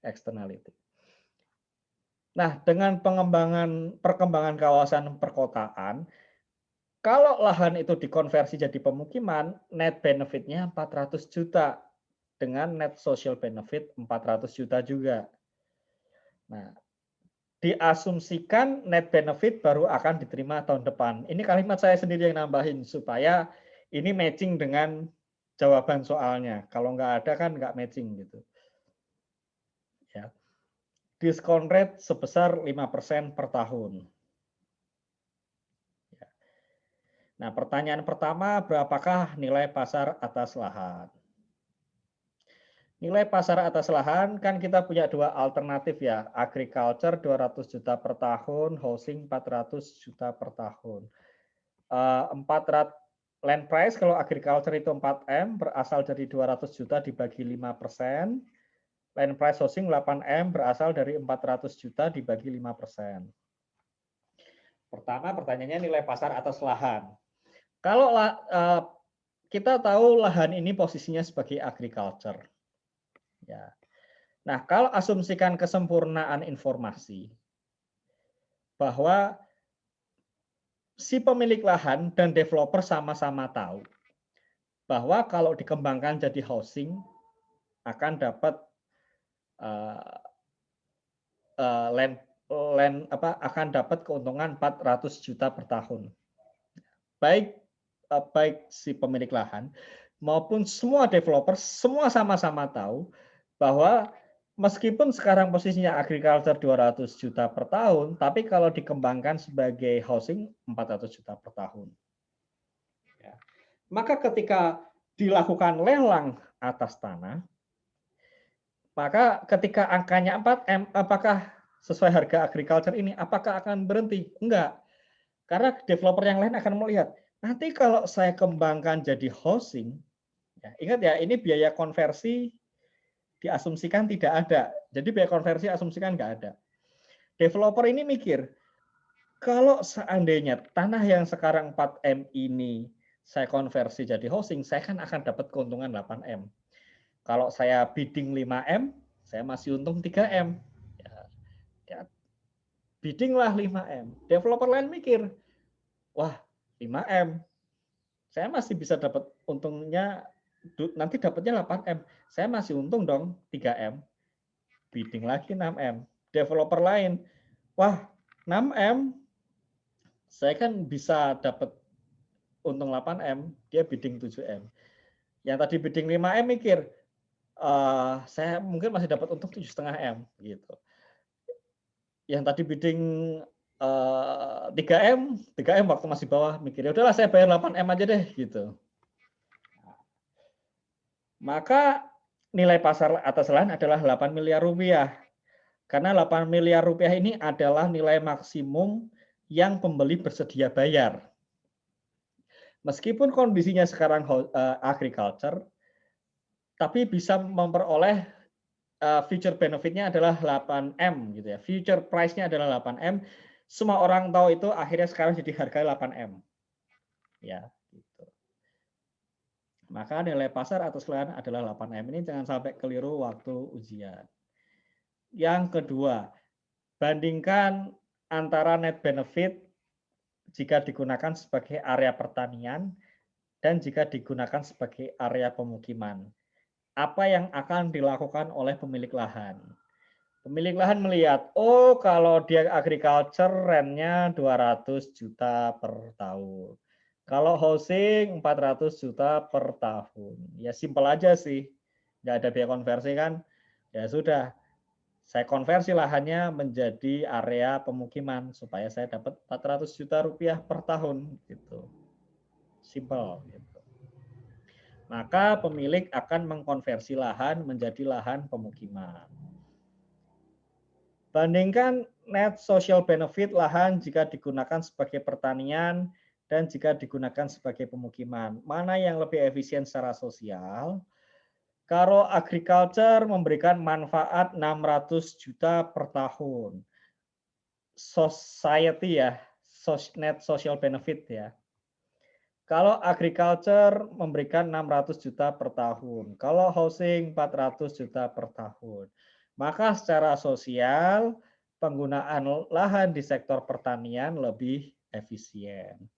externality. Nah, dengan perkembangan kawasan perkotaan, kalau lahan itu dikonversi jadi pemukiman, net benefit-nya 400 juta dengan net social benefit 400 juta juga. Nah, diasumsikan net benefit baru akan diterima tahun depan. Ini kalimat saya sendiri yang nambahin supaya ini matching dengan jawaban soalnya. Kalau nggak ada kan nggak matching gitu. Ya. Diskon rate sebesar 5% per tahun. Ya. Nah, pertanyaan pertama, berapakah nilai pasar atas lahan? Nilai pasar atas lahan kan kita punya dua alternatif ya, agriculture 200 juta per tahun, housing 400 juta per tahun. 400 land price kalau agriculture itu 4M berasal dari 200 juta dibagi 5%. Land price housing 8M berasal dari 400 juta dibagi 5%. Pertama pertanyaannya nilai pasar atas lahan. Kalau kita tahu lahan ini posisinya sebagai agriculture. Ya. Nah, kalau asumsikan kesempurnaan informasi bahwa si pemilik lahan dan developer sama-sama tahu bahwa kalau dikembangkan jadi housing akan dapat akan dapat keuntungan 400 juta per tahun. Baik si pemilik lahan maupun semua developer semua sama-sama tahu bahwa meskipun sekarang posisinya agriculture 200 juta per tahun, tapi kalau dikembangkan sebagai housing 400 juta per tahun. Ya. Maka ketika dilakukan lelang atas tanah, maka ketika angkanya 4M, apakah sesuai harga agriculture ini, apakah akan berhenti? Enggak. Karena developer yang lain akan melihat, nanti kalau saya kembangkan jadi housing, ya, ingat ya, ini biaya konversi diasumsikan tidak ada. Jadi biaya konversi asumsikan nggak ada. Developer ini mikir, kalau seandainya tanah yang sekarang 4M ini saya konversi jadi housing, saya kan akan dapat keuntungan 8M. Kalau saya bidding 5M, saya masih untung 3M. Ya, bidding lah 5M. Developer lain mikir, wah 5M, saya masih bisa dapat untungnya, nanti dapatnya 8M. Saya masih untung dong 3M. Bidding lagi 6M. Developer lain, wah 6M, saya kan bisa dapat untung 8M, dia bidding 7M. Yang tadi bidding 5M mikir, saya mungkin masih dapat untung 7,5M gitu. Yang tadi bidding 3M waktu masih bawah mikir, ya udahlah saya bayar 8M aja deh gitu. Maka nilai pasar atas lahan adalah 8 miliar rupiah. Karena 8 miliar rupiah ini adalah nilai maksimum yang pembeli bersedia bayar. Meskipun kondisinya sekarang agriculture, tapi bisa memperoleh future benefit-nya adalah 8M gitu ya. Future price-nya adalah 8M. Semua orang tahu itu, akhirnya sekarang jadi harga 8M. ya. Gitu. Maka nilai pasar atas lahan adalah 8M. Ini jangan sampai keliru waktu ujian. Yang kedua, bandingkan antara net benefit jika digunakan sebagai area pertanian dan jika digunakan sebagai area pemukiman. Apa yang akan dilakukan oleh pemilik lahan? Pemilik lahan melihat, oh kalau dia agriculture rentnya 200 juta per tahun. Kalau housing 400 juta per tahun. Ya simpel aja sih. Nggak ada biaya konversi kan. Ya sudah, saya konversi lahannya menjadi area pemukiman supaya saya dapat 400 juta rupiah per tahun. Gitu. Simpel. Gitu. Maka pemilik akan mengkonversi lahan menjadi lahan pemukiman. Bandingkan net social benefit lahan jika digunakan sebagai pertanian dan jika digunakan sebagai pemukiman. Mana yang lebih efisien secara sosial? Kalau agriculture memberikan manfaat 600 juta per tahun. Society ya, net social benefit ya. Kalau agriculture memberikan 600 juta per tahun. Kalau housing 400 juta per tahun. Maka secara sosial penggunaan lahan di sektor pertanian lebih efisien.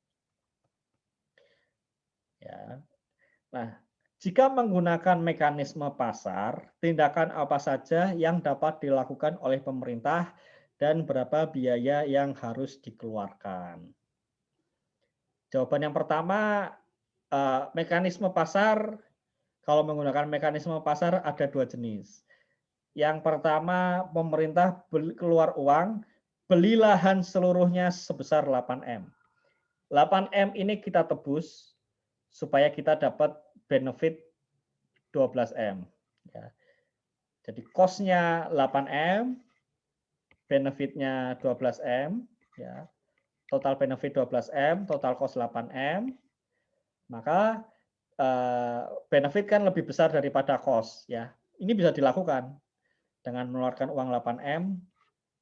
Ya. Nah, jika menggunakan mekanisme pasar, tindakan apa saja yang dapat dilakukan oleh pemerintah dan berapa biaya yang harus dikeluarkan? Jawaban yang pertama, mekanisme pasar, kalau menggunakan mekanisme pasar ada dua jenis. Yang pertama, pemerintah keluar uang, beli lahan seluruhnya sebesar 8M. 8M ini kita tebus supaya kita dapat benefit 12M. Ya. Jadi cost-nya 8M, benefitnya 12M. Ya. Total benefit 12M, total cost 8M. Maka benefit kan lebih besar daripada cost. Ya. Ini bisa dilakukan. Dengan mengeluarkan uang 8M,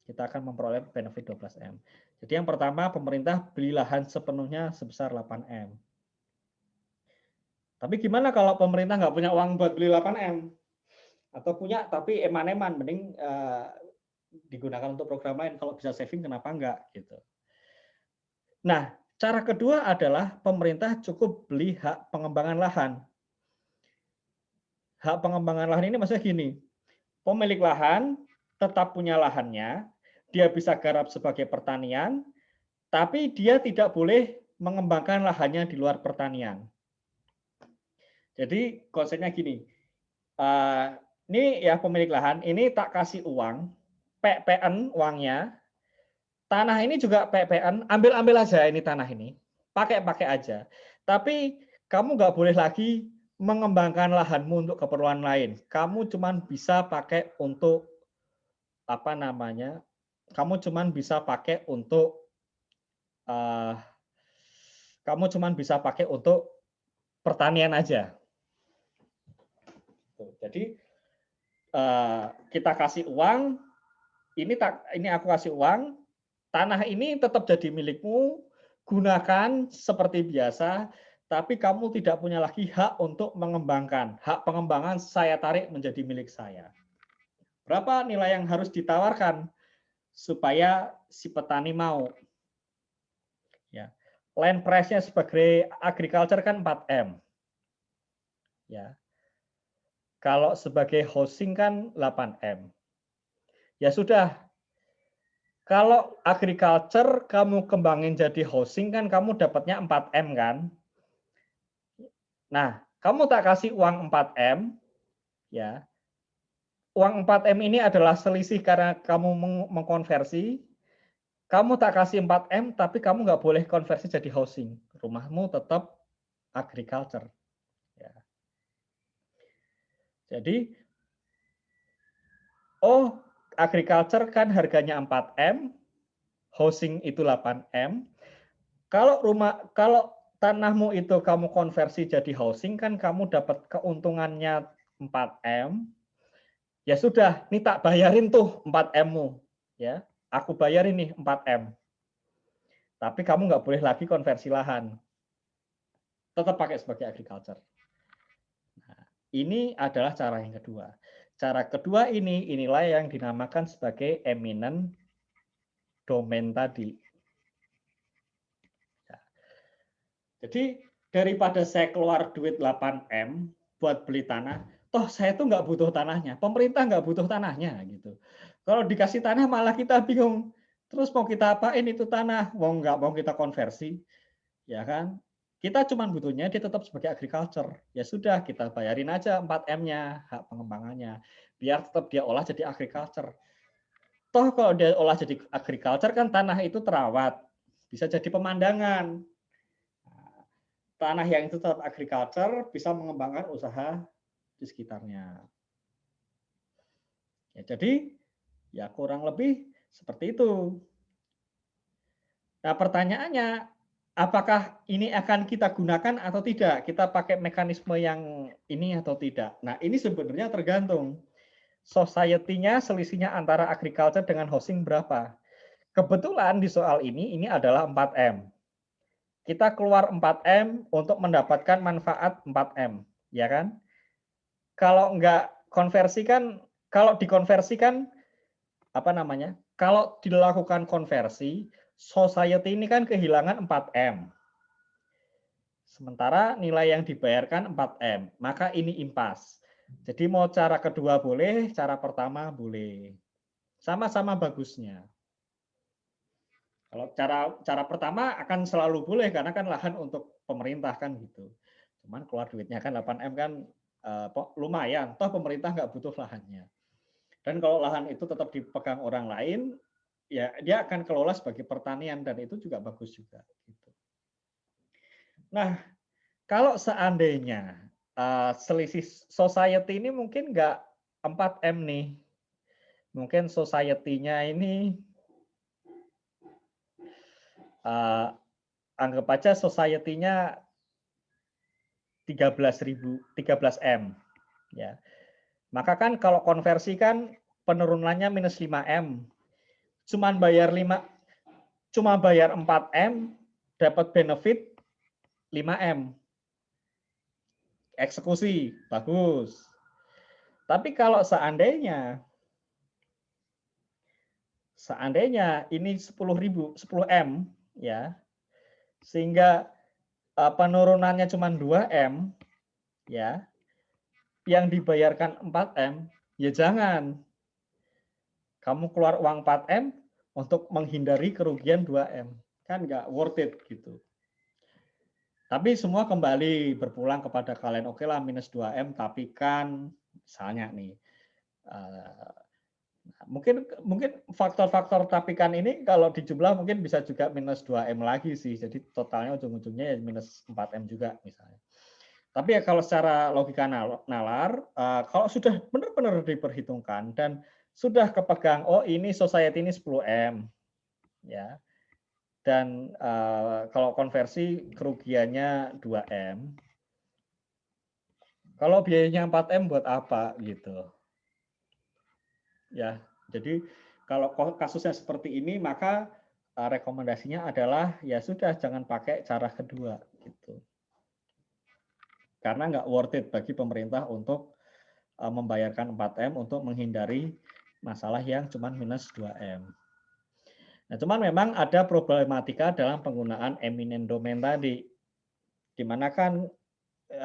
kita akan memperoleh benefit 12M. Jadi yang pertama, pemerintah beli lahan sepenuhnya sebesar 8M. Tapi gimana kalau pemerintah nggak punya uang buat beli 8M? Atau punya tapi eman-eman, mending digunakan untuk program lain. Kalau bisa saving, kenapa enggak? Gitu. Nah, cara kedua adalah pemerintah cukup beli hak pengembangan lahan. Hak pengembangan lahan ini maksudnya gini, pemilik lahan tetap punya lahannya, dia bisa garap sebagai pertanian, tapi dia tidak boleh mengembangkan lahannya di luar pertanian. Jadi konsepnya gini, ini ya pemilik lahan, ini tak kasih uang, PPN uangnya, tanah ini juga PPN, ambil-ambil aja ini tanah ini, pakai-pakai aja. Tapi kamu nggak boleh lagi mengembangkan lahanmu untuk keperluan lain. Kamu cuma bisa pakai untuk apa namanya? Kamu cuma bisa pakai untuk pertanian aja. Jadi kita kasih uang, ini aku kasih uang, tanah ini tetap jadi milikmu, gunakan seperti biasa, tapi kamu tidak punya lagi hak untuk mengembangkan. Hak pengembangan saya tarik menjadi milik saya. Berapa nilai yang harus ditawarkan supaya si petani mau? Ya. Land price-nya sebagai agriculture kan 4M. Ya. Kalau sebagai housing kan 8M. Ya sudah, kalau agriculture kamu kembangin jadi housing kan kamu dapatnya 4M kan? Nah, kamu tak kasih uang 4M, ya. Uang 4M ini adalah selisih karena kamu mengkonversi. Kamu tak kasih 4M, tapi kamu nggak boleh konversi jadi housing. Rumahmu tetap agriculture. Ya. Jadi, oh agriculture kan harganya 4M, housing itu 8M. Kalau tanahmu itu kamu konversi jadi housing kan kamu dapat keuntungannya 4M. Ya sudah, ini tak bayarin tuh 4M-mu, ya. Aku bayarin nih 4M. Tapi kamu nggak boleh lagi konversi lahan. tetap pakai sebagai agriculture. Nah, ini adalah cara yang kedua. Cara kedua inilah yang dinamakan sebagai eminent domain tadi. Ya. Jadi daripada saya keluar duit 8M buat beli tanah, toh saya tuh nggak butuh tanahnya, pemerintah nggak butuh tanahnya gitu. Kalau dikasih tanah malah kita bingung. Terus mau kita apain itu tanah? Nggak mau kita konversi, ya kan? Kita cuma butuhnya dia tetap sebagai agriculture. Ya sudah, kita bayarin aja 4M-nya, hak pengembangannya. Biar tetap dia olah jadi agriculture. Toh kalau dia olah jadi agriculture kan tanah itu terawat. Bisa jadi pemandangan. Tanah yang itu tetap agriculture bisa mengembangkan usaha di sekitarnya. Ya, jadi ya kurang lebih seperti itu. Nah, pertanyaannya, apakah ini akan kita gunakan atau tidak? Kita pakai mekanisme yang ini atau tidak? Nah, ini sebenarnya tergantung. Society-nya selisihnya antara agriculture dengan housing berapa? Kebetulan di soal ini adalah 4M. Kita keluar 4M untuk mendapatkan manfaat 4M, ya kan? Kalau enggak konversikan, kalau dikonversikan apa namanya? Kalau dilakukan konversi, society ini kan kehilangan 4M. Sementara nilai yang dibayarkan 4M, maka ini impas. Jadi mau cara kedua boleh, cara pertama boleh. Sama-sama bagusnya. Kalau cara pertama akan selalu boleh karena kan lahan untuk pemerintah kan gitu. Cuman keluar duitnya kan 8M kan lumayan, toh pemerintah nggak butuh lahannya. Dan kalau lahan itu tetap dipegang orang lain, ya dia akan kelola sebagai pertanian dan itu juga bagus juga. Gitu. Nah, kalau seandainya selisih society ini mungkin nggak 4M nih, mungkin society-nya ini anggap aja society-nya 13M, ya. Maka kan kalau konversi kan penurunannya minus 5M. Cuma bayar 4M, dapat benefit 5M. Eksekusi, bagus. Tapi kalau seandainya ini 10M, ya, sehingga penurunannya cuma 2M, ya, yang dibayarkan 4M, ya jangan. Kamu keluar uang 4M untuk menghindari kerugian 2M. Kan nggak worth it gitu. Tapi semua kembali berpulang kepada kalian. Oke lah minus 2M, tapi kan misalnya nih, mungkin faktor-faktor tapi kan ini kalau dijumlah mungkin bisa juga minus 2M lagi sih. Jadi totalnya ujung-ujungnya ya minus 4M juga misalnya. Tapi ya kalau secara logika nalar, kalau sudah benar-benar diperhitungkan dan sudah kepegang, oh ini society ini 10M, ya, dan kalau konversi kerugiannya 2M, kalau biayanya 4M buat apa gitu, ya. Jadi kalau kasusnya seperti ini maka rekomendasinya adalah ya sudah jangan pakai cara kedua gitu. Karena nggak worth it bagi pemerintah untuk membayarkan 4M untuk menghindari masalah yang cuma minus 2M. Nah, cuman memang ada problematika dalam penggunaan eminent domain tadi, di mana kan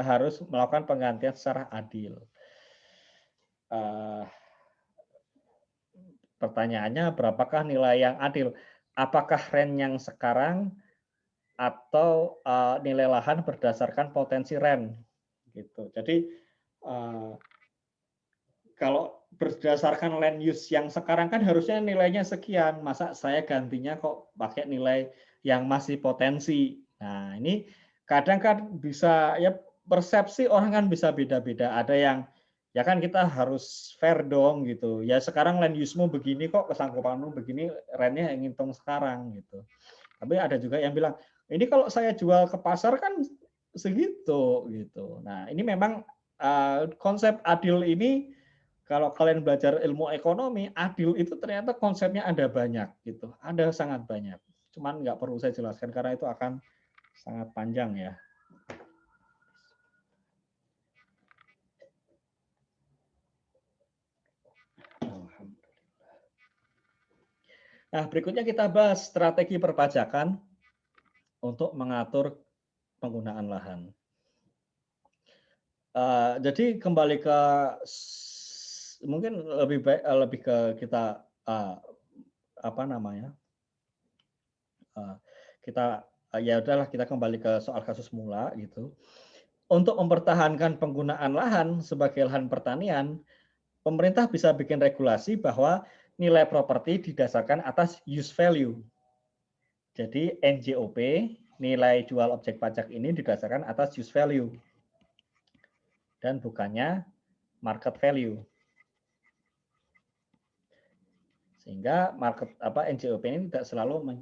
harus melakukan penggantian secara adil. Pertanyaannya, berapakah nilai yang adil? Apakah rent yang sekarang atau nilai lahan berdasarkan potensi rent? Gitu. Jadi kalau berdasarkan land use yang sekarang kan harusnya nilainya sekian, masa saya gantinya kok pakai nilai yang masih potensi. Nah, ini kadang kan bisa ya persepsi orang kan bisa beda-beda. Ada yang ya kan kita harus fair dong gitu. Ya sekarang land use-mu begini kok kesanggupanmu begini, rentnya yang ngitung sekarang gitu. Tapi ada juga yang bilang, ini kalau saya jual ke pasar kan segitu gitu. Nah, ini memang konsep adil ini kalau kalian belajar ilmu ekonomi, adil itu ternyata konsepnya ada banyak gitu, ada sangat banyak. Cuman nggak perlu saya jelaskan karena itu akan sangat panjang ya. Nah, berikutnya kita bahas strategi perpajakan untuk mengatur penggunaan lahan. Jadi kembali ke mungkin lebih baik lebih ke kita apa namanya kita ya udahlah kita kembali ke soal kasus mula gitu. Untuk mempertahankan penggunaan lahan sebagai lahan pertanian, pemerintah bisa bikin regulasi bahwa nilai properti didasarkan atas use value. Jadi NJOP, nilai jual objek pajak ini didasarkan atas use value dan bukannya market value. Sehingga NJOP ini tidak selalu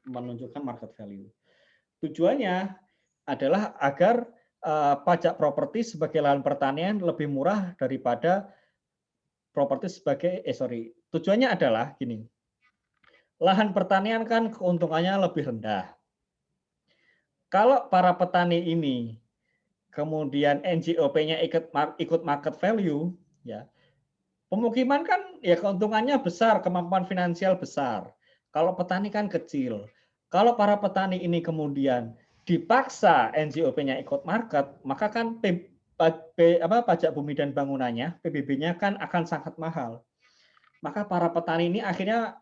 menunjukkan market value. Tujuannya adalah agar pajak properti sebagai lahan pertanian lebih murah daripada properti sebagai tujuannya adalah gini. Lahan pertanian kan keuntungannya lebih rendah. Kalau para petani ini kemudian NJOP-nya ikut market value, ya pemukiman kan ya keuntungannya besar, kemampuan finansial besar. Kalau petani kan kecil. Kalau para petani ini kemudian dipaksa NJOP-nya ikut market, maka kan pajak bumi dan bangunannya, PBB-nya kan akan sangat mahal. Maka para petani ini akhirnya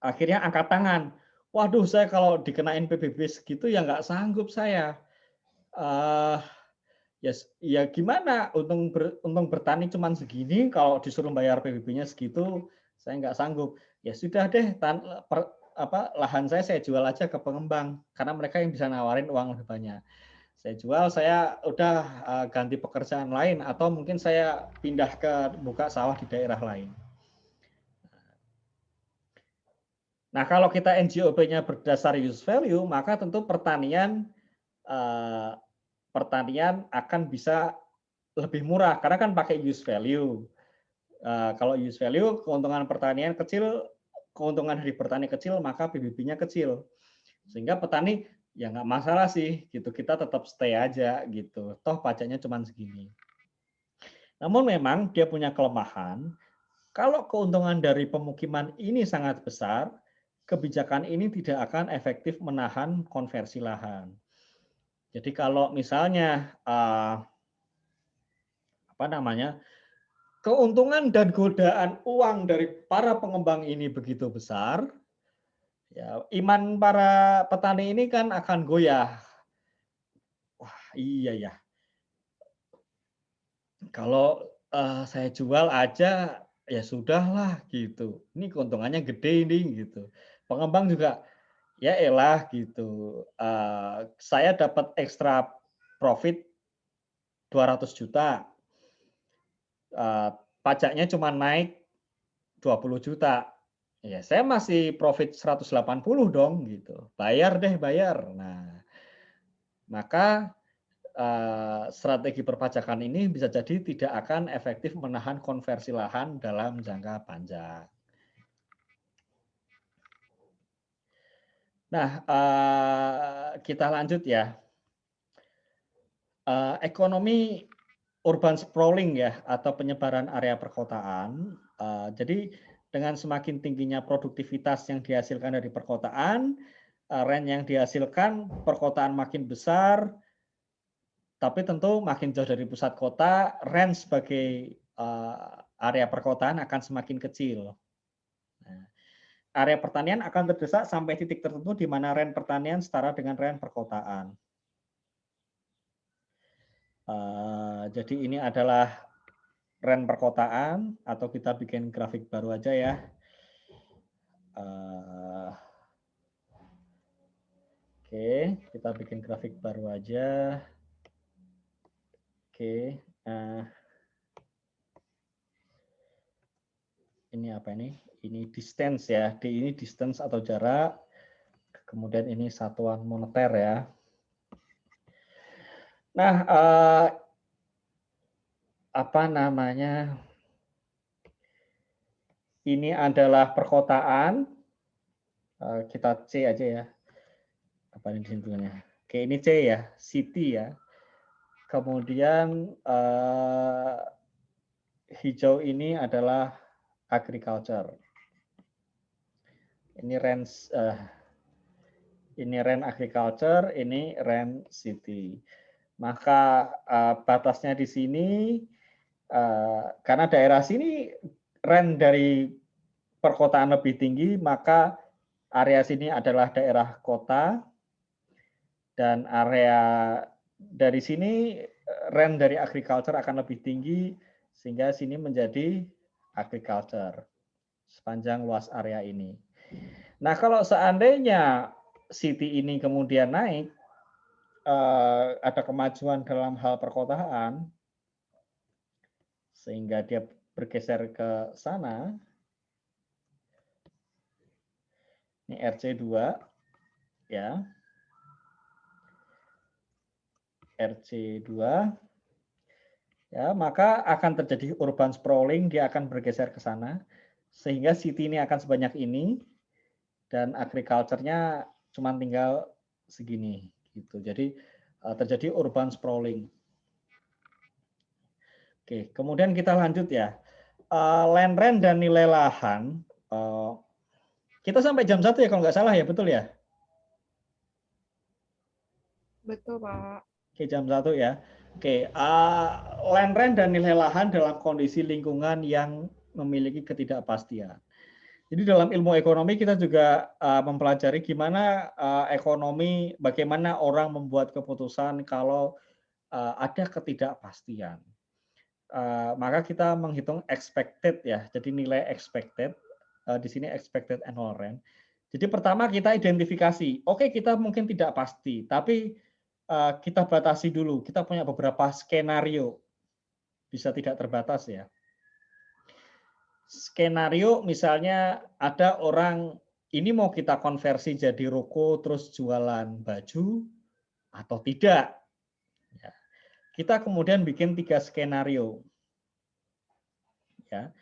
akhirnya angkat tangan. Waduh, saya kalau dikenain PBB segitu ya nggak sanggup saya. Ya gimana? Untung bertani cuma segini, kalau disuruh bayar PBB-nya segitu, saya nggak sanggup. Ya sudah deh, lahan saya jual aja ke pengembang, karena mereka yang bisa nawarin uang lebih banyak. Saya jual, saya udah ganti pekerjaan lain, atau mungkin saya pindah ke buka sawah di daerah lain. Nah, kalau kita NJOP-nya berdasar use value, maka tentu pertanian akan bisa lebih murah karena kan pakai use value. Kalau use value, keuntungan pertanian kecil, keuntungan dari petani kecil, maka PBB-nya kecil. Sehingga petani ya nggak masalah sih, gitu. Kita tetap stay aja gitu. Toh pajaknya cuma segini. Namun memang dia punya kelemahan. Kalau keuntungan dari pemukiman ini sangat besar, kebijakan ini tidak akan efektif menahan konversi lahan. Jadi kalau misalnya keuntungan dan godaan uang dari para pengembang ini begitu besar, ya iman para petani ini kan akan goyah. Wah, iya ya. Kalau saya jual aja ya sudahlah gitu. Ini keuntungannya gede ini gitu. Pengembang juga ya elah gitu. Saya dapat ekstra profit 200 juta. Pajaknya cuma naik 20 juta. Ya, saya masih profit 180 dong gitu. Bayar deh, bayar. Nah, maka strategi perpajakan ini bisa jadi tidak akan efektif menahan konversi lahan dalam jangka panjang. Nah, kita lanjut ya. Ekonomi urban sprawling ya, atau penyebaran area perkotaan. Jadi dengan semakin tingginya produktivitas yang dihasilkan dari perkotaan, rent yang dihasilkan, perkotaan makin besar, tapi tentu makin jauh dari pusat kota, rent sebagai area perkotaan akan semakin kecil. Nah, area pertanian akan terdesak sampai titik tertentu di mana rent pertanian setara dengan rent perkotaan. Jadi ini adalah rent perkotaan, atau kita bikin grafik baru aja ya. Oke, kita bikin grafik baru aja. Oke, ini apa ini? Ini distance ya. Ini distance atau jarak. Kemudian ini satuan moneter ya. Nah, apa namanya? Ini adalah perkotaan. Kita C aja ya. Apa ini disebutnya? Oke, ini C ya, city ya. Kemudian hijau ini adalah agriculture. Ini RAN agriculture, ini RAN city. Maka batasnya di sini karena daerah sini RAN dari perkotaan lebih tinggi, maka area sini adalah daerah kota dan area dari sini RAN dari agriculture akan lebih tinggi sehingga sini menjadi agriculture sepanjang luas area ini. Nah, kalau seandainya city ini kemudian naik, ada kemajuan dalam hal perkotaan, sehingga dia bergeser ke sana, ini RC2, ya, RC2, ya, maka akan terjadi urban sprawling, dia akan bergeser ke sana, sehingga city ini akan sebanyak ini, dan agriculture-nya cuma tinggal segini, gitu. Jadi terjadi urban sprawling. Oke, kemudian kita lanjut ya. Land rent dan nilai lahan. Kita sampai jam 1 ya kalau nggak salah ya, betul ya? Betul, Pak. Oke, jam 1 ya. Oke, land rent dan nilai lahan dalam kondisi lingkungan yang memiliki ketidakpastian. Jadi dalam ilmu ekonomi kita juga mempelajari gimana ekonomi, bagaimana orang membuat keputusan kalau ada ketidakpastian. Maka kita menghitung expected ya. Jadi nilai expected di sini expected annual rent. Jadi pertama kita identifikasi, oke kita mungkin tidak pasti, tapi kita batasi dulu. Kita punya beberapa skenario, bisa tidak terbatas ya. Skenario misalnya ada orang ini mau kita konversi jadi ruko terus jualan baju atau tidak. Ya. Kita kemudian bikin 3 skenario. Ya.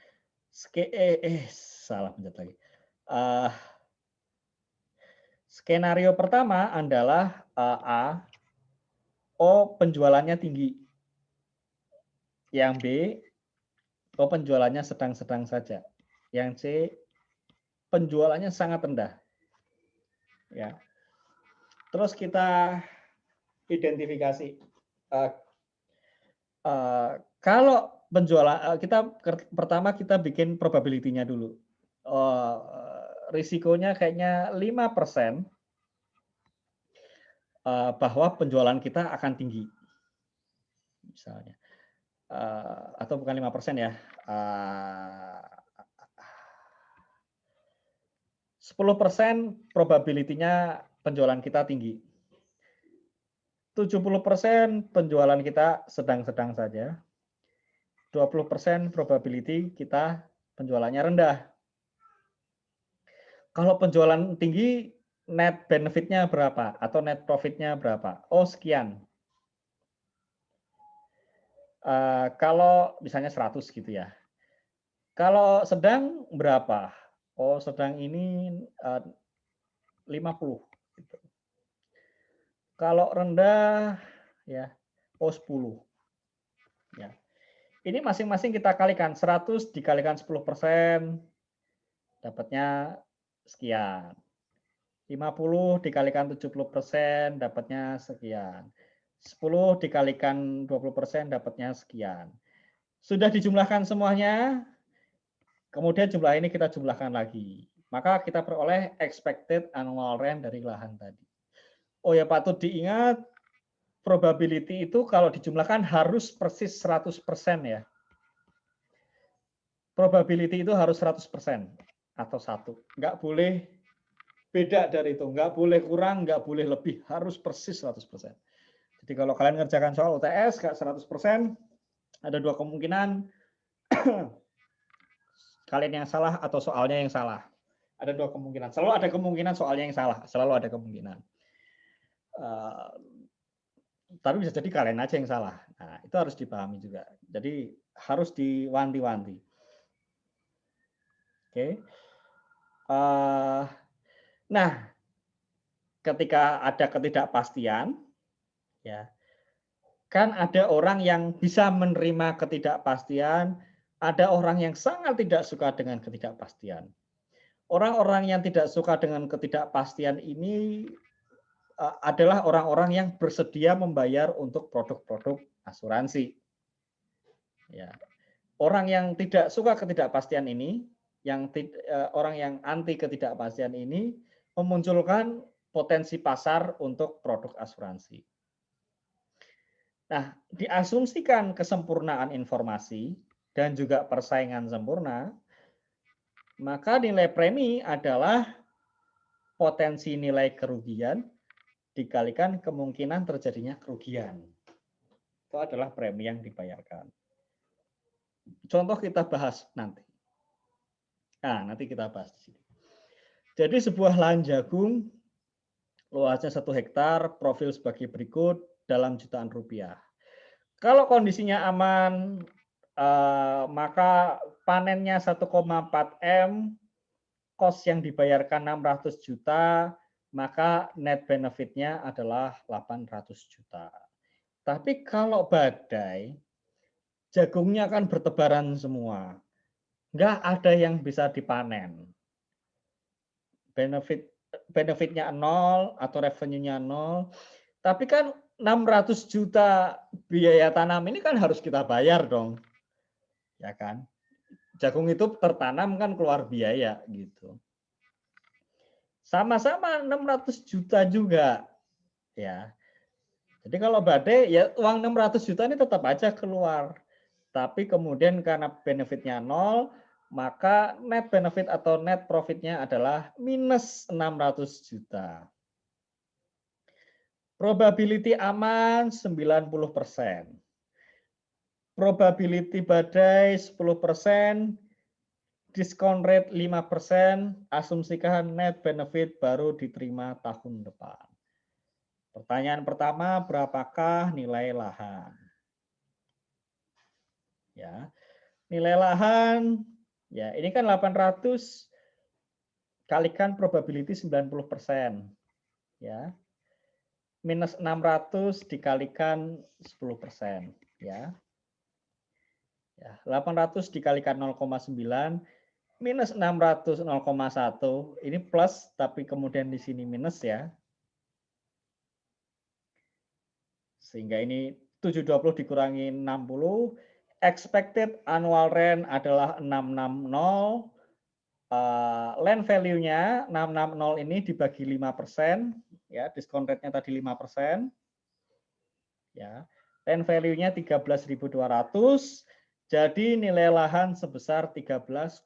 Salah pencet lagi. Skenario pertama adalah A, penjualannya tinggi. Yang B, penjualannya sedang-sedang saja. Yang C, penjualannya sangat rendah. Ya. Terus kita identifikasi. Kalau penjualan pertama kita bikin probability-nya dulu. Risikonya kayaknya 5% bahwa penjualan kita akan tinggi. Misalnya. Atau bukan 5% ya. 10% probability-nya penjualan kita tinggi. 70% penjualan kita sedang-sedang saja. 20% probability kita penjualannya rendah. Kalau penjualan tinggi, net benefit-nya berapa? Atau net profit-nya berapa? Oh, sekian. Kalau misalnya 100 gitu ya. Kalau sedang berapa? Oh, sedang ini 50. Gitu. Kalau rendah, ya, oh 10. Ya. Ini masing-masing kita kalikan, 100 dikalikan 10%, dapatnya sekian. 50 dikalikan 70%, dapatnya sekian. 10 dikalikan 20%, dapatnya sekian. Sudah dijumlahkan semuanya, kemudian jumlah ini kita jumlahkan lagi. Maka kita peroleh expected annual rent dari lahan tadi. Oh ya, patut diingat, probability itu kalau dijumlahkan harus persis 100% ya. Probability itu harus 100% atau 1. Nggak boleh beda dari itu. Nggak boleh kurang, nggak boleh lebih. Harus persis 100%. Jadi kalau kalian ngerjakan soal UTS, nggak 100%, ada 2 kemungkinan. Kalian yang salah atau soalnya yang salah. Ada 2 kemungkinan. Selalu ada kemungkinan soalnya yang salah. Selalu ada kemungkinan. Tapi bisa jadi kalian aja yang salah. Nah, itu harus dipahami juga. Jadi harus diwanti-wanti. Oke. Nah, ketika ada ketidakpastian, ya, kan ada orang yang bisa menerima ketidakpastian, ada orang yang sangat tidak suka dengan ketidakpastian. Orang-orang yang tidak suka dengan ketidakpastian ini adalah orang-orang yang bersedia membayar untuk produk-produk asuransi. Ya. Orang yang tidak suka ketidakpastian ini, orang yang anti ketidakpastian ini memunculkan potensi pasar untuk produk asuransi. Nah, diasumsikan kesempurnaan informasi dan juga persaingan sempurna, maka nilai premi adalah potensi nilai kerugian dikalikan kemungkinan terjadinya kerugian. Itu adalah premi yang dibayarkan. Contoh kita bahas nanti. Nah, nanti kita bahas di sini. Jadi sebuah lahan jagung luasnya 1 hektar, profil sebagai berikut dalam jutaan rupiah. Kalau kondisinya aman, maka panennya 1,4 M, kos yang dibayarkan 600 juta, maka net benefitnya adalah 800 juta. Tapi kalau badai, jagungnya kan bertebaran semua. Nggak ada yang bisa dipanen. Benefitnya 0 atau revenue-nya 0. Tapi kan 600 juta biaya tanam ini kan harus kita bayar dong. Ya kan? Jagung itu tertanam kan keluar biaya gitu. Sama-sama 600 juta juga. Ya. Jadi kalau badai ya uang 600 juta ini tetap aja keluar. Tapi kemudian karena benefitnya 0, maka net benefit atau net profitnya adalah minus 600 juta. Probability aman 90%. Probability badai 10%, diskon rate 5%, asumsikan net benefit baru diterima tahun depan. Pertanyaan pertama, berapakah nilai lahan? Ya. Nilai lahan, ya ini kan 800 kalikan probability 90%. Ya. Minus 600 dikalikan 10%. Ya. 800 dikalikan 0,9 minus 600 0,1 ini plus tapi kemudian di sini minus ya. Sehingga ini 720 dikurangi 60, expected annual rent adalah 660. Land value-nya 660 ini dibagi 5%, ya, diskon rate-nya tadi 5%. Ya. Land value-nya 13.200. Jadi nilai lahan sebesar 13,2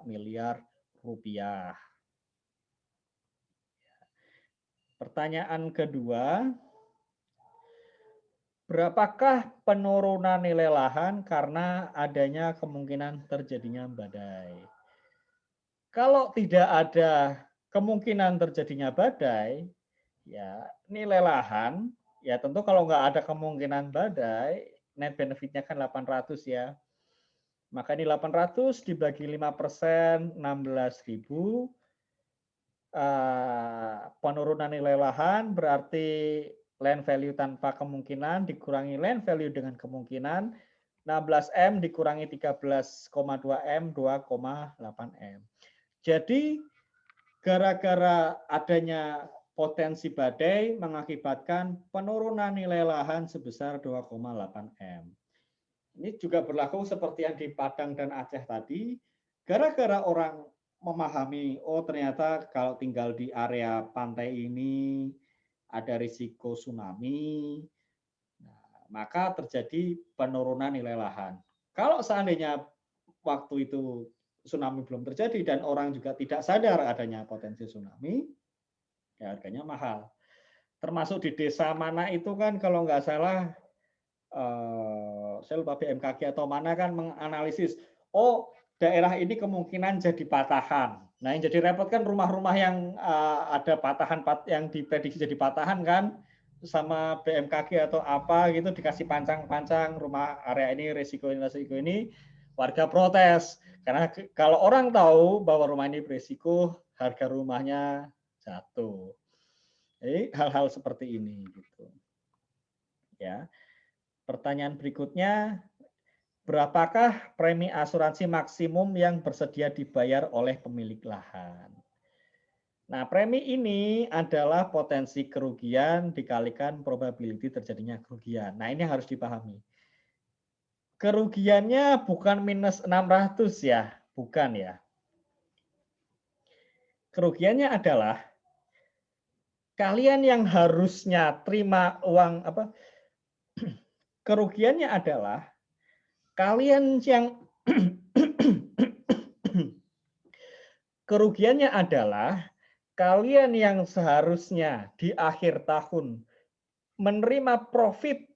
miliar rupiah. Pertanyaan kedua, berapakah penurunan nilai lahan karena adanya kemungkinan terjadinya badai? Kalau tidak ada kemungkinan terjadinya badai, ya nilai lahan, ya tentu kalau nggak ada kemungkinan badai, net benefitnya kan 800 ya. Maka ini 800 dibagi 5%, 16.000. Penurunan nilai lahan berarti land value tanpa kemungkinan dikurangi land value dengan kemungkinan, 16M dikurangi 13,2M, 2,8M. Jadi gara-gara adanya potensi badai mengakibatkan penurunan nilai lahan sebesar 2,8 M. Ini juga berlaku seperti yang di Padang dan Aceh tadi. Gara-gara orang memahami, oh ternyata kalau tinggal di area pantai ini ada risiko tsunami, maka terjadi penurunan nilai lahan. Kalau seandainya waktu itu tsunami belum terjadi dan orang juga tidak sadar adanya potensi tsunami, ya harganya mahal. Termasuk di desa mana itu kan kalau nggak salah, saya lupa BMKG atau mana kan menganalisis, oh daerah ini kemungkinan jadi patahan. Nah yang jadi repot kan rumah-rumah yang ada patahan yang diprediksi jadi patahan kan, sama BMKG atau apa gitu dikasih pancang-pancang rumah area ini risiko ini, warga protes karena kalau orang tahu bahwa rumah ini berisiko, harga rumahnya jatuh. Jadi hal-hal seperti ini gitu. Ya. Pertanyaan berikutnya, berapakah premi asuransi maksimum yang bersedia dibayar oleh pemilik lahan? Nah, premi ini adalah potensi kerugian dikalikan probability terjadinya kerugian. Nah, ini yang harus dipahami. Kerugiannya bukan minus 600 ya, bukan ya. Kerugiannya adalah kalian yang harusnya terima uang apa? Kerugiannya adalah kalian yang kerugiannya adalah kalian yang seharusnya di akhir tahun menerima profit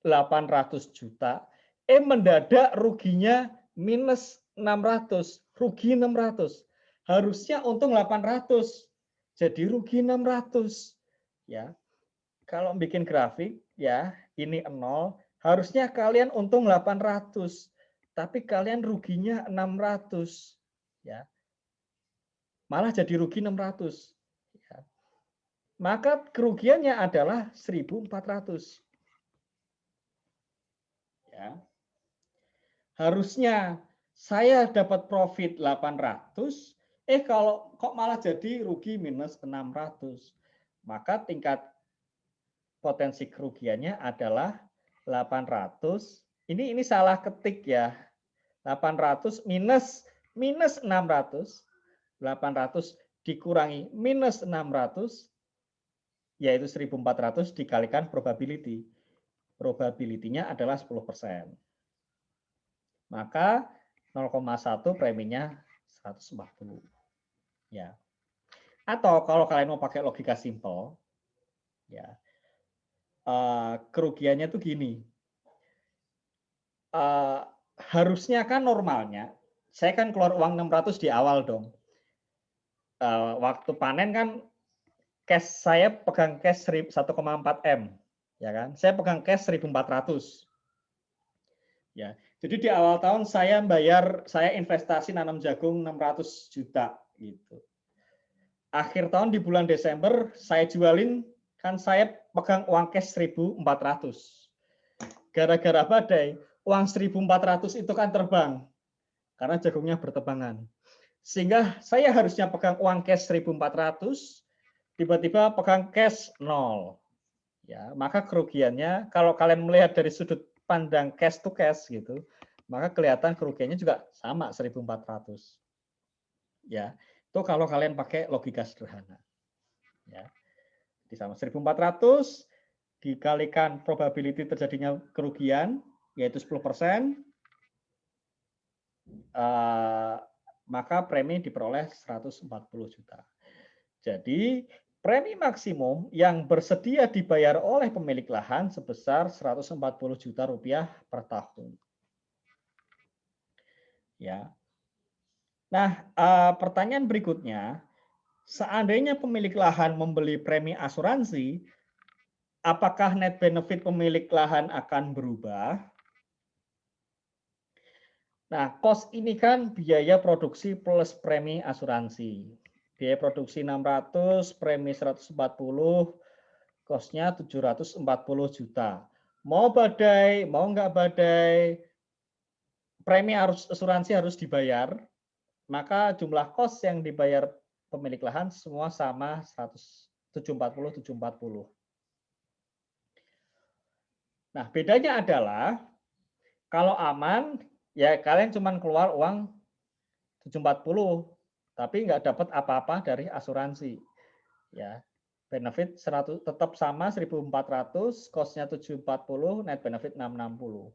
800 juta, mendadak ruginya minus 600, rugi 600. Harusnya untung 800, jadi rugi 600. Ya, kalau bikin grafik, ya ini 0, harusnya kalian untung 800, tapi kalian ruginya 600. Ya, malah jadi rugi 600. Ya. Maka kerugiannya adalah 1.400. Ya. Harusnya saya dapat profit 800, kalau kok malah jadi rugi minus 600. Maka tingkat potensi kerugiannya adalah 800. Ini salah ketik ya. 800 minus 600. 800 dikurangi minus 600 yaitu 1.400 dikalikan probability. Probability-nya adalah 10%. Maka 0,1 preminya 140. Ya. Atau kalau kalian mau pakai logika simpel, ya, kerugiannya tuh gini. Harusnya kan normalnya, saya kan keluar uang 600 di awal dong. Waktu panen kan cash saya pegang cash 1,4 M, ya kan? Saya pegang cash 1.400. Ya. Jadi di awal tahun saya investasi nanam jagung 600 juta gitu. Akhir tahun di bulan Desember saya jualin, kan saya pegang uang cash 1.400. Gara-gara badai, uang 1.400 itu kan terbang karena jagungnya bertebangan. Sehingga saya harusnya pegang uang cash 1.400, tiba-tiba pegang cash 0. Ya, maka kerugiannya kalau kalian melihat dari sudut pandang cash to cash gitu, maka kelihatan kerugiannya juga sama 1.400. Ya, itu kalau kalian pakai logika sederhana. Ya. Di sama 1.400 dikalikan probability terjadinya kerugian yaitu 10%, maka premi diperoleh 140 juta. Jadi premi maksimum yang bersedia dibayar oleh pemilik lahan sebesar 140 juta rupiah per tahun. Ya. Nah, pertanyaan berikutnya, seandainya pemilik lahan membeli premi asuransi, apakah net benefit pemilik lahan akan berubah? Nah, cost ini kan biaya produksi plus premi asuransi. Biaya produksi 600, premi 140, cost-nya 740 juta. Mau badai, mau nggak badai, premi asuransi harus dibayar, maka jumlah cost yang dibayar pemilik lahan semua sama 740, 740. Nah, bedanya adalah kalau aman, ya kalian cuma keluar uang 740, tapi nggak dapat apa-apa dari asuransi. Ya, benefit 100 tetap sama 1.400, cost-nya 740, net benefit 660.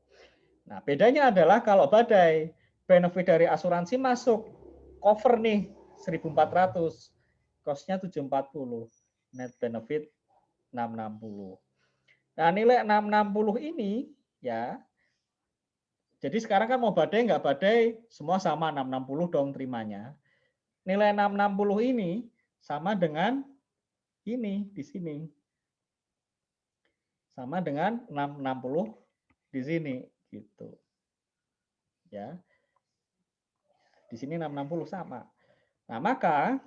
Nah, bedanya adalah kalau badai, benefit dari asuransi masuk, cover nih 1.400, cost-nya 740, net benefit 660. Nah, nilai 660 ini ya, jadi sekarang kan mau badai nggak badai, semua sama 660 dong terimanya. Nilai 660 ini sama dengan ini di sini. Sama dengan 660 di sini gitu. Ya. Di sini 660 sama. Nah, maka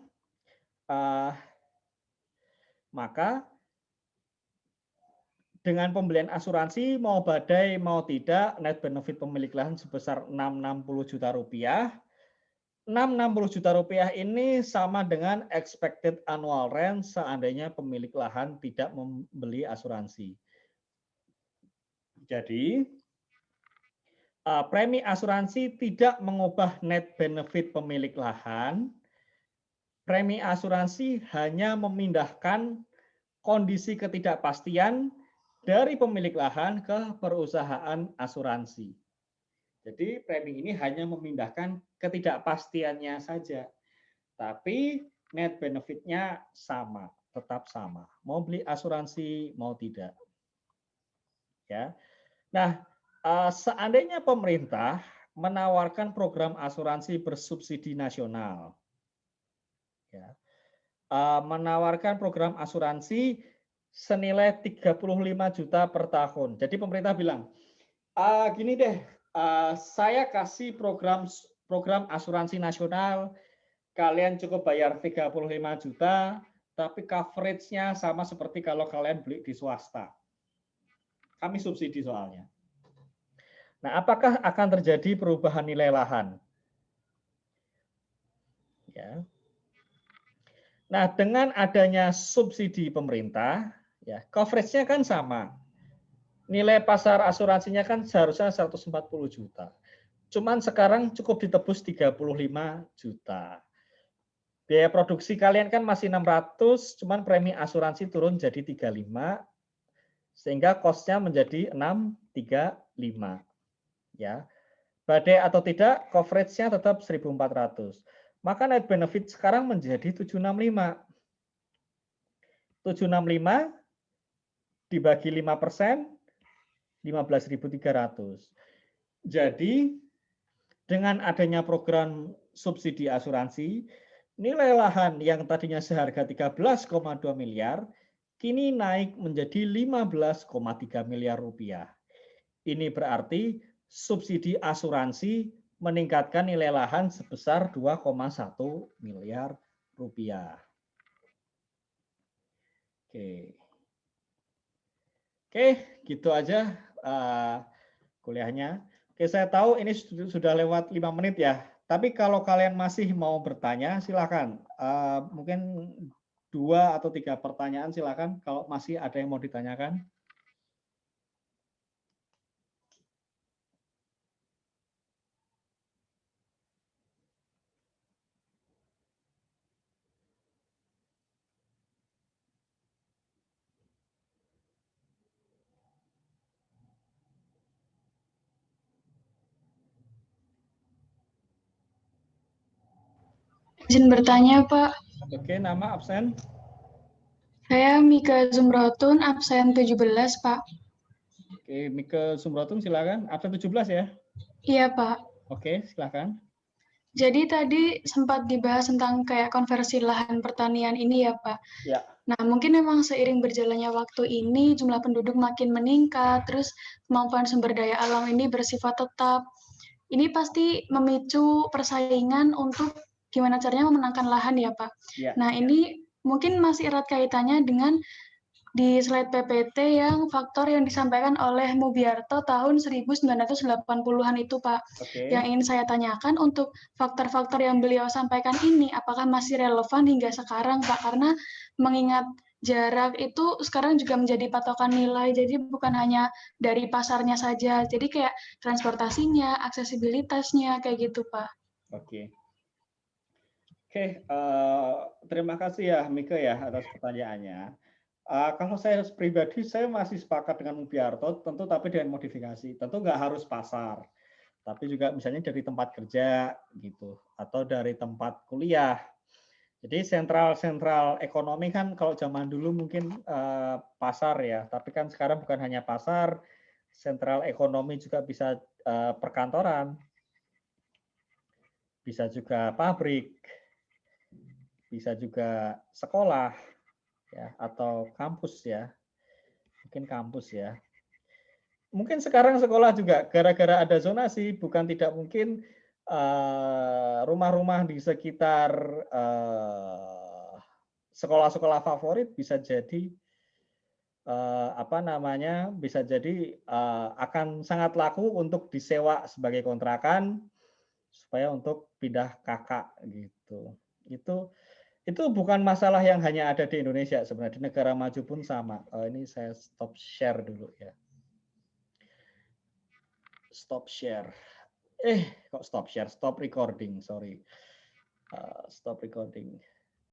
dengan pembelian asuransi mau badai mau tidak, net benefit pemilik lahan sebesar 660 juta rupiah. 660 juta rupiah ini sama dengan expected annual rent seandainya pemilik lahan tidak membeli asuransi. Jadi, premi asuransi tidak mengubah net benefit pemilik lahan. Premi asuransi hanya memindahkan kondisi ketidakpastian dari pemilik lahan ke perusahaan asuransi. Jadi premi ini hanya memindahkan ketidakpastiannya saja. Tapi net benefit-nya sama, tetap sama. Mau beli asuransi, mau tidak. Ya. Nah, seandainya pemerintah menawarkan program asuransi bersubsidi nasional, ya, menawarkan program asuransi senilai 35 juta per tahun. Jadi pemerintah bilang, gini deh, saya kasih program asuransi nasional, kalian cukup bayar 35 juta, tapi coverage-nya sama seperti kalau kalian beli di swasta. Kami subsidi soalnya. Nah, apakah akan terjadi perubahan nilai lahan? Ya. Nah, dengan adanya subsidi pemerintah, ya, coverage-nya kan sama. Nilai pasar asuransinya kan seharusnya 140 juta. Cuman sekarang cukup ditebus 35 juta. Biaya produksi kalian kan masih 600, cuman premi asuransi turun jadi 35, sehingga cost-nya menjadi 635. Ya. Badai atau tidak, coverage-nya tetap 1.400. Maka net benefit sekarang menjadi 765. 765 dibagi 5%, 15.300. Jadi, dengan adanya program subsidi asuransi, nilai lahan yang tadinya seharga 13,2 miliar, kini naik menjadi 15,3 miliar rupiah. Ini berarti subsidi asuransi meningkatkan nilai lahan sebesar 2,1 miliar rupiah. Oke, gitu aja kuliahnya. Oke, saya tahu ini sudah lewat 5 menit ya. Tapi kalau kalian masih mau bertanya, silakan. Mungkin 2 atau 3 pertanyaan silakan kalau masih ada yang mau ditanyakan. Izin bertanya, Pak. Oke, nama absen. Saya Mika Zumrotun, absen 17, Pak. Oke, Mika Zumrotun silakan. Absen 17 ya? Iya, Pak. Oke, silakan. Jadi tadi sempat dibahas tentang kayak konversi lahan pertanian ini ya, Pak. Ya. Nah, mungkin memang seiring berjalannya waktu ini jumlah penduduk makin meningkat, terus kemampuan sumber daya alam ini bersifat tetap. Ini pasti memicu persaingan untuk gimana caranya memenangkan lahan ya, Pak. Ya. Nah, ini mungkin masih erat kaitannya dengan di slide PPT yang faktor yang disampaikan oleh Mubiarto tahun 1980-an itu, Pak. Oke. Yang ingin saya tanyakan untuk faktor-faktor yang beliau sampaikan ini, apakah masih relevan hingga sekarang, Pak? Karena mengingat jarak itu sekarang juga menjadi patokan nilai, jadi bukan hanya dari pasarnya saja, jadi kayak transportasinya, aksesibilitasnya, kayak gitu, Pak. Oke. Oke, terima kasih ya Mika ya atas pertanyaannya. Kalau saya pribadi, saya masih sepakat dengan Mubiarto, tentu tapi dengan modifikasi. Tentu nggak harus pasar, tapi juga misalnya dari tempat kerja gitu, atau dari tempat kuliah. Jadi sentral ekonomi kan kalau zaman dulu mungkin pasar ya, tapi kan sekarang bukan hanya pasar, sentral ekonomi juga bisa perkantoran, bisa juga pabrik, bisa juga sekolah, ya, atau kampus ya, mungkin kampus ya. Mungkin sekarang sekolah juga gara-gara ada zonasi, bukan tidak mungkin rumah-rumah di sekitar sekolah-sekolah favorit bisa jadi apa namanya, bisa jadi akan sangat laku untuk disewa sebagai kontrakan supaya untuk pindah kakak gitu. Itu bukan masalah yang hanya ada di Indonesia sebenarnya, di negara maju pun sama. Ini saya stop share dulu ya. Stop share. Kok stop share? Stop recording, sorry. Stop recording.